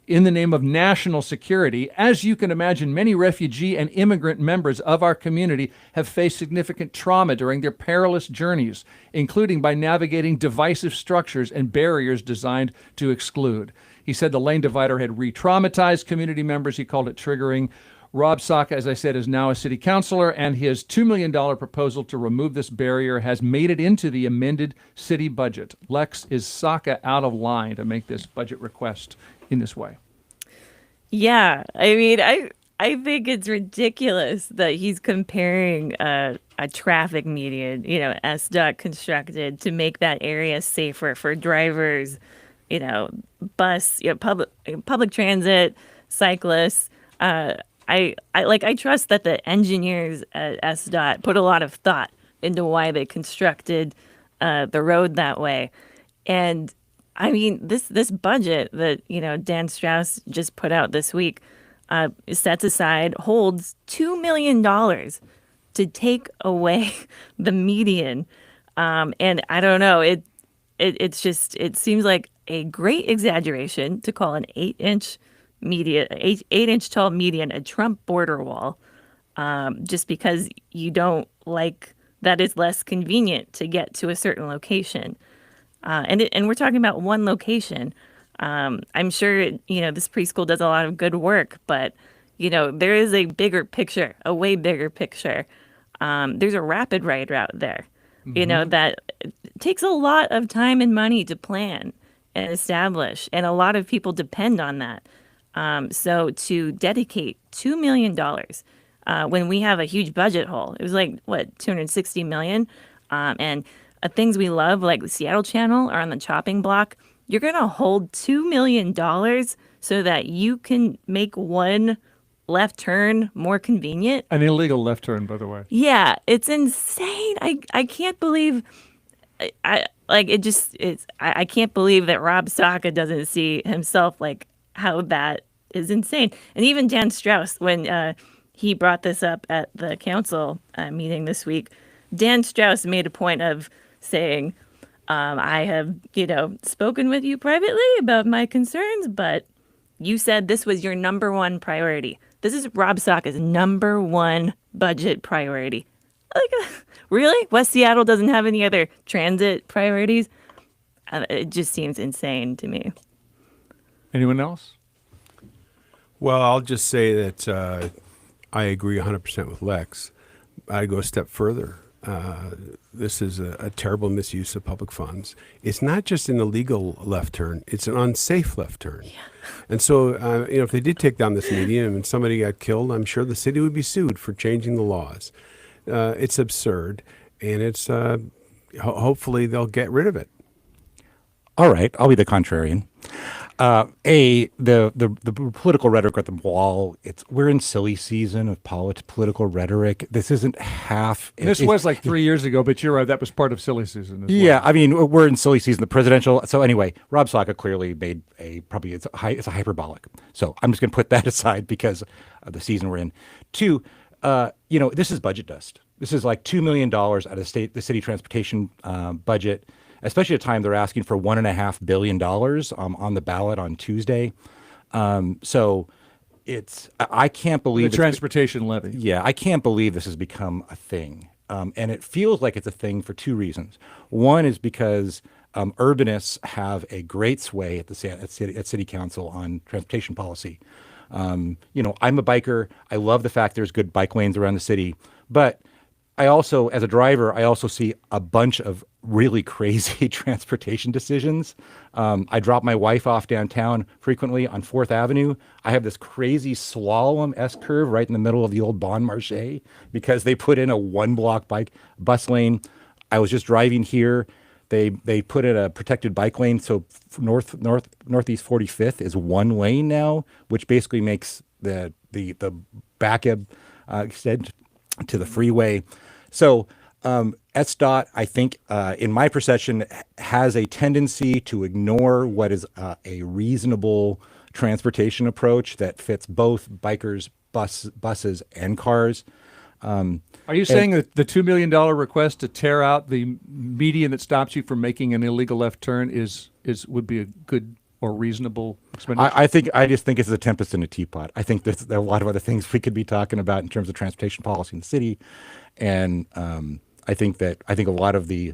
in the name of national security. As you can imagine, many refugee and immigrant members of our community have faced significant trauma during their perilous journeys, including by navigating divisive structures and barriers designed to exclude." He said the lane divider had re-traumatized community members. He called it triggering. Rob Saka, as I said, is now a city councilor, and his $2 million proposal to remove this barrier has made it into the amended city budget. Lex, is Saka out of line to make this budget request in this way? Yeah, I mean, I think it's ridiculous that he's comparing a traffic median, SDOT constructed to make that area safer for drivers, bus, public transit, cyclists. I trust that the engineers at SDOT put a lot of thought into why they constructed the road that way. And I mean, this budget that, Dan Strauss just put out this week sets aside, holds $2 million to take away the median. And I don't know, it seems like a great exaggeration to call an 8-inch median, 8-inch tall median a Trump border wall, just because you don't like that it's less convenient to get to a certain location. And we're talking about one location. I'm sure, this preschool does a lot of good work, but, there is a bigger picture, a way bigger picture. There's a rapid ride route there, that takes a lot of time and money to plan and establish. And a lot of people depend on that. So to dedicate $2 million when we have a huge budget hole, it was like, $260 million? And things we love, like the Seattle Channel, are on the chopping block. You're going to hold $2 million so that you can make one left turn more convenient. An illegal left turn, by the way. Yeah, it's insane. I can't believe I can't believe that Rob Saka doesn't see himself like how that is insane. And even Dan Strauss, when he brought this up at the council meeting this week, Dan Strauss made a point of saying, I have, spoken with you privately about my concerns, but you said this was your number one priority. This is Rob Saka's number one budget priority. Like, really? West Seattle doesn't have any other transit priorities? It just seems insane to me. Anyone else? Well, I'll just say that I agree 100% with Lex. I'd go a step further. This is a terrible misuse of public funds. It's not just an illegal left turn, it's an unsafe left turn. Yeah. And so, if they did take down this median and somebody got killed, I'm sure the city would be sued for changing the laws. It's absurd, and it's hopefully they'll get rid of it. All right, I'll be the contrarian. The political rhetoric at the wall. We're in silly season of political rhetoric. This isn't half. This was like 3 years ago, but you're right. That was part of silly season. Yeah, I mean, we're in silly season, the presidential. So anyway, Rob Saka clearly made it's a hyperbolic. So I'm just going to put that aside because of the season we're in. Two, this is budget dust. This is like $2 million out of the city transportation budget, especially at a time they're asking for $1.5 billion on the ballot on Tuesday. So I can't believe the transportation levy. Yeah, I can't believe this has become a thing. And it feels like it's a thing for two reasons. One is because urbanists have a great sway at city council on transportation policy. I'm a biker. I love the fact there's good bike lanes around the city, but I also, as a driver, I also see a bunch of really crazy transportation decisions. I drop my wife off downtown frequently on 4th Avenue. I have this crazy slalom S-curve right in the middle of the old Bon Marché because they put in a one-block bus lane. I was just driving here. They put in a protected bike lane, so Northeast 45th is one lane now, which basically makes the back extend to the freeway. So SDOT, I think, in my perception, has a tendency to ignore what is a reasonable transportation approach that fits both bikers, buses, and cars. Are you saying that the $2 million request to tear out the median that stops you from making an illegal left turn would be a good or reasonable expenditure? I just think it's a tempest in a teapot. I think there are a lot of other things we could be talking about in terms of transportation policy in the city. And I think a lot of the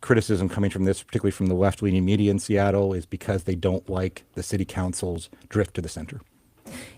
criticism coming from this, particularly from the left-leaning media in Seattle, is because they don't like the city council's drift to the center.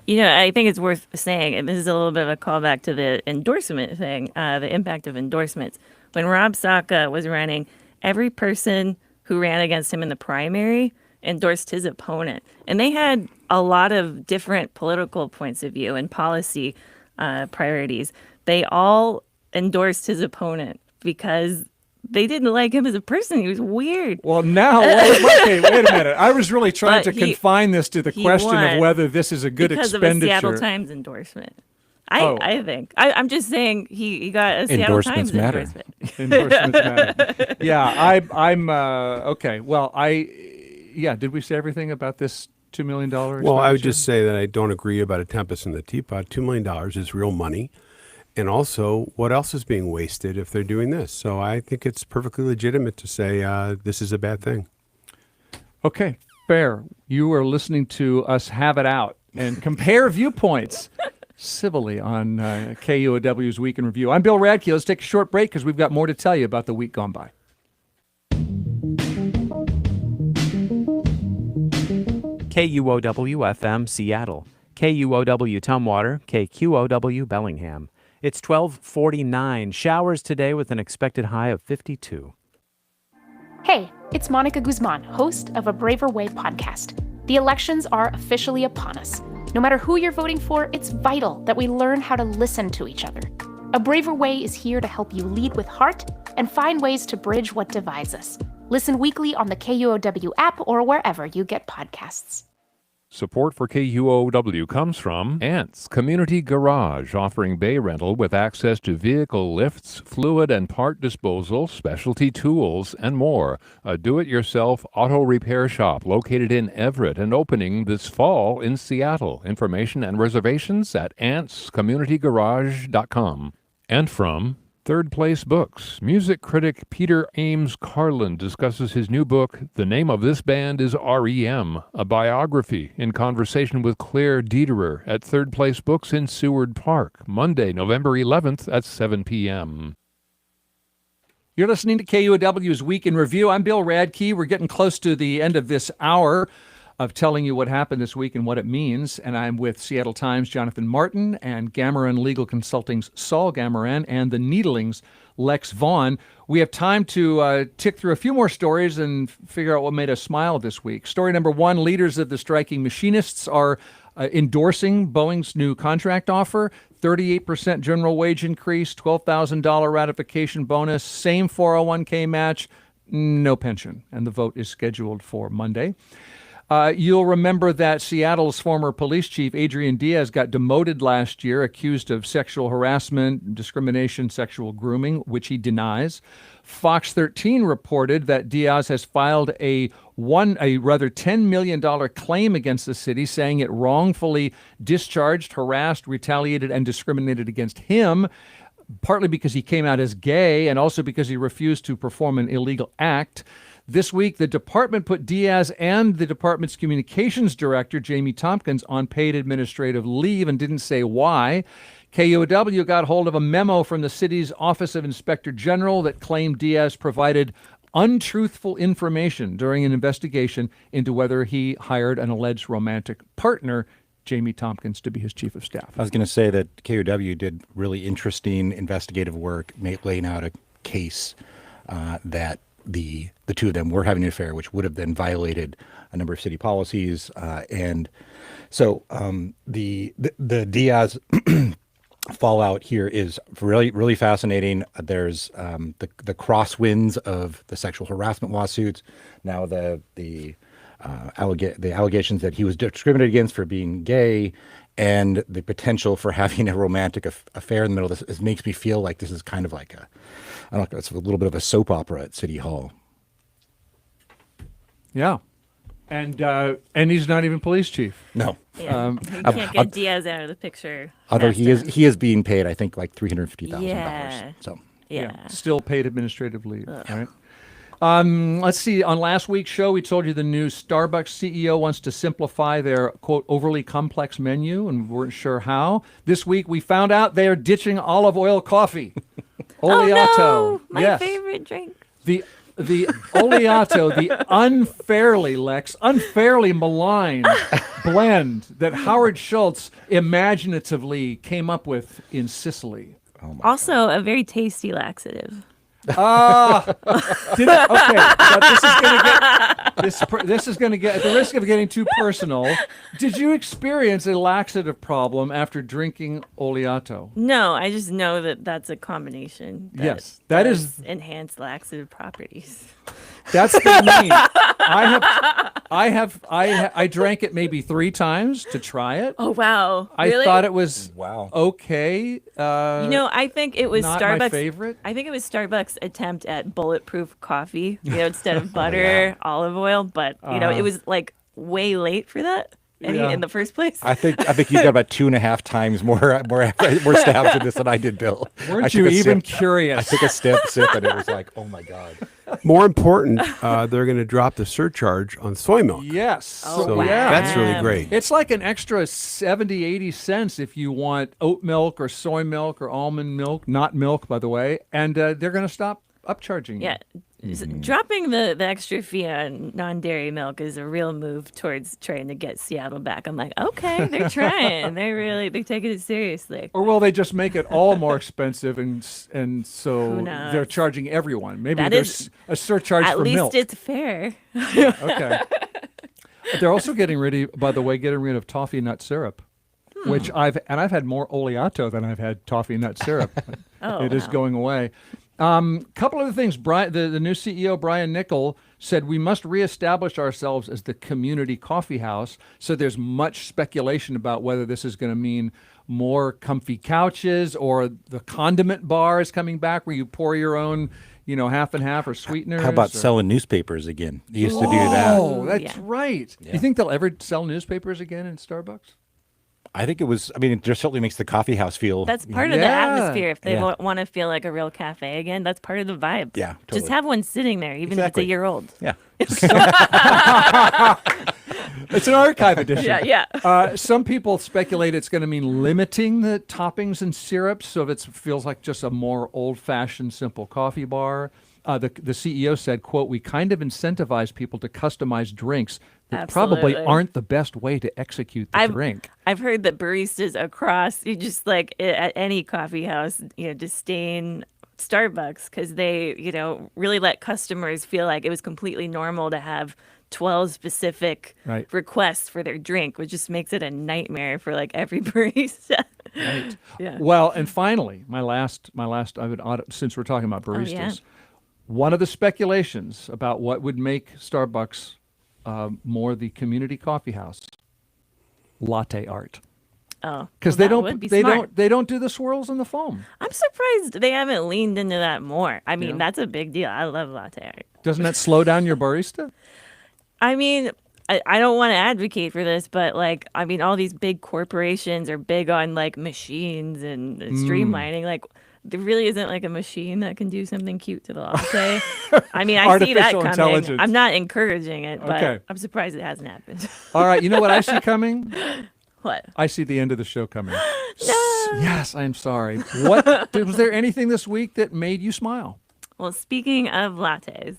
I think it's worth saying, and this is a little bit of a callback to the endorsement thing, the impact of endorsements. When Rob Saka was running, every person who ran against him in the primary endorsed his opponent. And they had a lot of different political points of view and policy priorities. They all endorsed his opponent because they didn't like him as a person. He was weird. Well, now, wait a minute. I was really trying to confine this to the question of whether this is a good because expenditure. Because of a Seattle Times endorsement. I think. I'm just saying he got a Seattle Times endorsement. Endorsements matter. Yeah, I'm okay. Well, did we say everything about this $2 million expenditure? Well, I would just say that I don't agree about a tempest in the teapot. $2 million is real money. And also, what else is being wasted if they're doing this? So I think it's perfectly legitimate to say this is a bad thing. Okay, fair. You are listening to us have it out and compare viewpoints civilly on KUOW's Week in Review. I'm Bill Radke. Let's take a short break because we've got more to tell you about the week gone by. KUOW-FM Seattle, KUOW Tumwater, KQOW Bellingham. It's 12:49. Showers today with an expected high of 52. Hey, it's Monica Guzman, host of A Braver Way podcast. The elections are officially upon us. No matter who you're voting for, it's vital that we learn how to listen to each other. A Braver Way is here to help you lead with heart and find ways to bridge what divides us. Listen weekly on the KUOW app or wherever you get podcasts. Support for KUOW comes from Ants Community Garage, offering bay rental with access to vehicle lifts, fluid and part disposal, specialty tools, and more. A do-it-yourself auto repair shop located in Everett and opening this fall in Seattle. Information and reservations at antscommunitygarage.com. And from Third Place Books, music critic Peter Ames Carlin discusses his new book, The Name of This Band is R.E.M., a biography, in conversation with Claire Dederer at Third Place Books in Seward Park, Monday, November 11th at 7 p.m. You're listening to KUOW's Week in Review. I'm Bill Radke. We're getting close to the end of this hour of telling you what happened this week and what it means. And I'm with Seattle Times' Jonathan Martin and Gamoran Legal Consulting's Saul Gamoran and the Needlings' Lex Vaughan. We have time to tick through a few more stories and figure out what made us smile this week. Story number one, leaders of the striking machinists are endorsing Boeing's new contract offer. 38% general wage increase, $12,000 ratification bonus, same 401k match, no pension. And the vote is scheduled for Monday. You'll remember that Seattle's former police chief, Adrian Diaz, got demoted last year, accused of sexual harassment, discrimination, sexual grooming, which he denies. Fox 13 reported that Diaz has filed a rather $10 million claim against the city, saying it wrongfully discharged, harassed, retaliated, and discriminated against him, partly because he came out as gay and also because he refused to perform an illegal act. This week, the department put Diaz and the department's communications director, Jamie Tompkins, on paid administrative leave and didn't say why. KUOW got hold of a memo from the city's Office of Inspector General that claimed Diaz provided untruthful information during an investigation into whether he hired an alleged romantic partner, Jamie Tompkins, to be his chief of staff. I was going to say that KUOW did really interesting investigative work, laying out a case that the two of them were having an affair, which would have then violated a number of city policies. And so the Diaz fallout here is really, really fascinating. There's the crosswinds of the sexual harassment lawsuits. Now the allegations that he was discriminated against for being gay, and the potential for having a romantic affair in the middle of this. It makes me feel like this is kind of like I don't know, it's a little bit of a soap opera at City Hall. Yeah. And he's not even police chief. No. Yeah. You can't get Diaz out of the picture. Although he is being paid, I think, like $350,000. Yeah. So yeah. Still paid administrative leave. All right. Let's see. On last week's show, we told you the new Starbucks CEO wants to simplify their, quote, overly complex menu, and we weren't sure how. This week, we found out they are ditching olive oil coffee. Oleato. Oh, no! My yes. favorite drink. The Oleato, the unfairly maligned blend that Howard Schultz imaginatively came up with in Sicily. Also, a very tasty laxative. Okay. But this is going to get at the risk of getting too personal. Did you experience a laxative problem after drinking Oleato? No, I just know that that's a combination. Yes, that is enhanced laxative properties. That's the name. I drank it maybe 3 times to try it. Oh wow! I thought it was okay. I think it was not Starbucks. My favorite. I think it was Starbucks' attempt at bulletproof coffee. Instead of butter, olive oil. But it was like way late for that. In the first place. I think you got about 2.5 times more stabs in this than I did, Bill. Weren't you even curious? I took a sip and it was like, oh my God. More important, they're going to drop the surcharge on soy milk. Yes. So that's really great. It's like an extra 70, 80 cents if you want oat milk or soy milk or almond milk, not milk, by the way. And they're going to stop upcharging you. Yeah. Dropping the extra fee on non-dairy milk is a real move towards trying to get Seattle back. I'm like, okay, they're trying. They're taking it seriously. Or will they just make it all more expensive and so they're charging everyone? Maybe there's a surcharge for milk. At least it's fair. Okay. They're also getting rid of toffee nut syrup, which I've had more Oleato than I've had toffee nut syrup. It is going away. Couple of things. The new CEO, Brian Nickel, said we must reestablish ourselves as the community coffee house. So there's much speculation about whether this is going to mean more comfy couches or the condiment bar is coming back where you pour your own, half and half or sweeteners. How about selling newspapers again? They used to do that. Oh, that's right. Yeah. You think they'll ever sell newspapers again in Starbucks? I think it just certainly makes the coffee house feel. That's part of the atmosphere. If they want to feel like a real cafe again, that's part of the vibe. Yeah, totally. Just have one sitting there, even if it's a year old. Yeah. It's an archive edition. Yeah. Some people speculate it's going to mean limiting the toppings and syrups, so it feels like just a more old-fashioned, simple coffee bar. The CEO said, quote, "We kind of incentivize people to customize drinks that probably aren't the best way to execute the drink." I've heard that baristas across, you just like at any coffee house, disdain Starbucks because they, really let customers feel like it was completely normal to have 12 specific requests for their drink, which just makes it a nightmare for like every barista. Right. Yeah. Well, and finally, my last, since we're talking about baristas, one of the speculations about what would make Starbucks more the community coffee house latte art. Oh, Because well, that would be smart. they don't do the swirls and the foam. I'm surprised they haven't leaned into that more. I mean, Yeah. that's a big deal. I love latte art. Doesn't that slow down your barista? I mean, I don't want to advocate for this, but like, I mean, all these big corporations are big on like machines and streamlining. Like, there really isn't like a machine that can do something cute to the latte. I mean, I see that Artificial coming. intelligence. I'm not encouraging it, but Okay. I'm surprised it hasn't happened. All right, you know what I see coming? What? I see the end of the show coming. Yes, I'm sorry. What was there anything this week that made you smile? Well, speaking of lattes,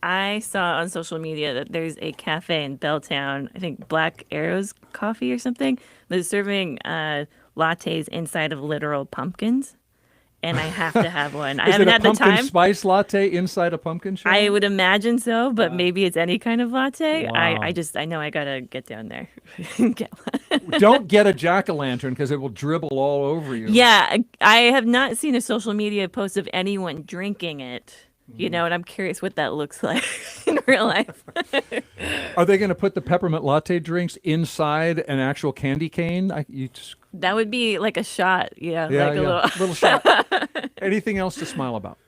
I saw on social media that there's a cafe in Belltown, I think Black Arrows Coffee or something, that's serving lattes inside of literal pumpkins. And I have to have one. I Is haven't it a had the pumpkin time. spice latte inside a pumpkin shell? I would imagine so, but maybe it's any kind of latte. Wow. I know I gotta get down there. and get one. Don't get a jack-o'-lantern because it will dribble all over you. Yeah, I have not seen a social media post of anyone drinking it. You know, and I'm curious what that looks like in real life. Are they going to put the peppermint latte drinks inside an actual candy cane? That would be like a shot. Yeah, Yeah, like a yeah. Little shot. Anything else to smile about?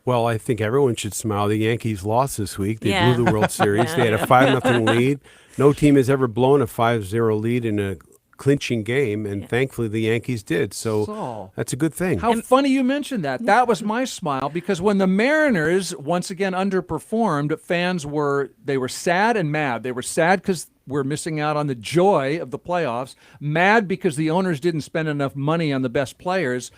Well, I think everyone should smile. The Yankees lost this week. They Yeah. blew the World Series. Yeah. They had a 5-0 lead. No team has ever blown a 5-0 lead in a clinching game, and thankfully the Yankees did. So Saul. that's a good thing. How funny you mentioned that. That was my smile because when the Mariners once again underperformed, fans were sad and mad. They were sad because we're missing out on the joy of the playoffs, mad because the owners didn't spend enough money on the best players.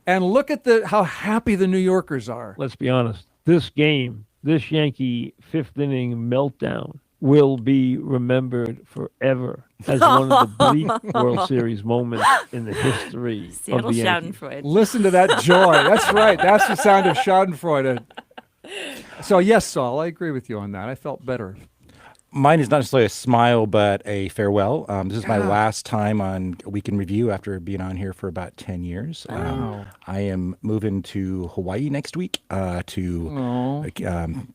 And look at how happy the New Yorkers are. Let's be honest. This game, this Yankee fifth inning meltdown will be remembered forever as one of the bleak World Series moments in the history Seattle of the Yankees. Schadenfreude. Listen to that joy. That's right. That's the sound of Schadenfreude. So yes, Saul, I agree with you on that. I felt better. Mine is not necessarily a smile, but a farewell. This is my last time on Week in Review after being on here for about 10 years. I am moving to Hawaii next week to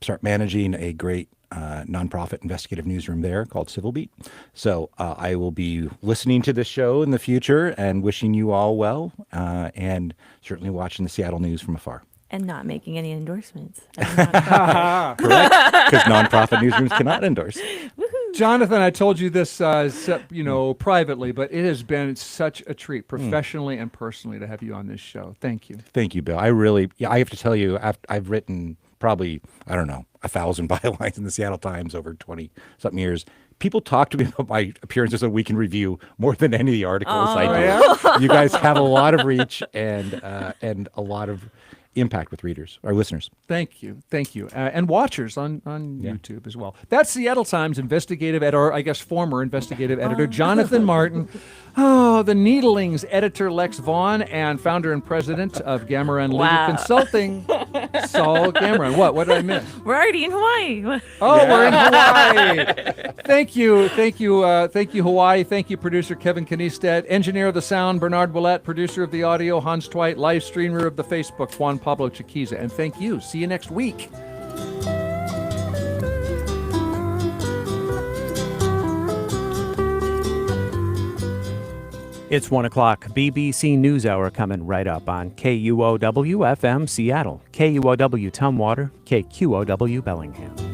start managing a great nonprofit investigative newsroom there called Civil Beat. So I will be listening to this show in the future and wishing you all well and certainly watching the Seattle news from afar. And not making any endorsements. Correct, because nonprofit newsrooms cannot endorse. Jonathan, I told you this, privately, but it has been such a treat, professionally and personally, to have you on this show. Thank you. Thank you, Bill. I have to tell you, I've written probably, 1,000 bylines in the Seattle Times over 20-something years. People talk to me about my appearances on Week in Review more than any of the articles I do. Yeah? You guys have a lot of reach and a lot of impact with readers or listeners. Thank you. And watchers on YouTube as well. That's Seattle Times investigative editor, I guess former investigative editor, Jonathan Martin. Oh, the Needlings editor, Lex Vaughan, and founder and president of Gamoran Legal Consulting, Saul Gamoran. What did I miss? We're already in Hawaii. Oh, we're in Hawaii. Thank you, Hawaii. Thank you, producer Kevin Kniestead, engineer of the sound, Bernard Willett, producer of the audio, Hans Twite, live streamer of the Facebook, Juan Pablo Chiquiza. And thank you. See you next week. It's 1 o'clock. BBC NewsHour coming right up on KUOW FM Seattle, KUOW Tumwater, KQOW Bellingham.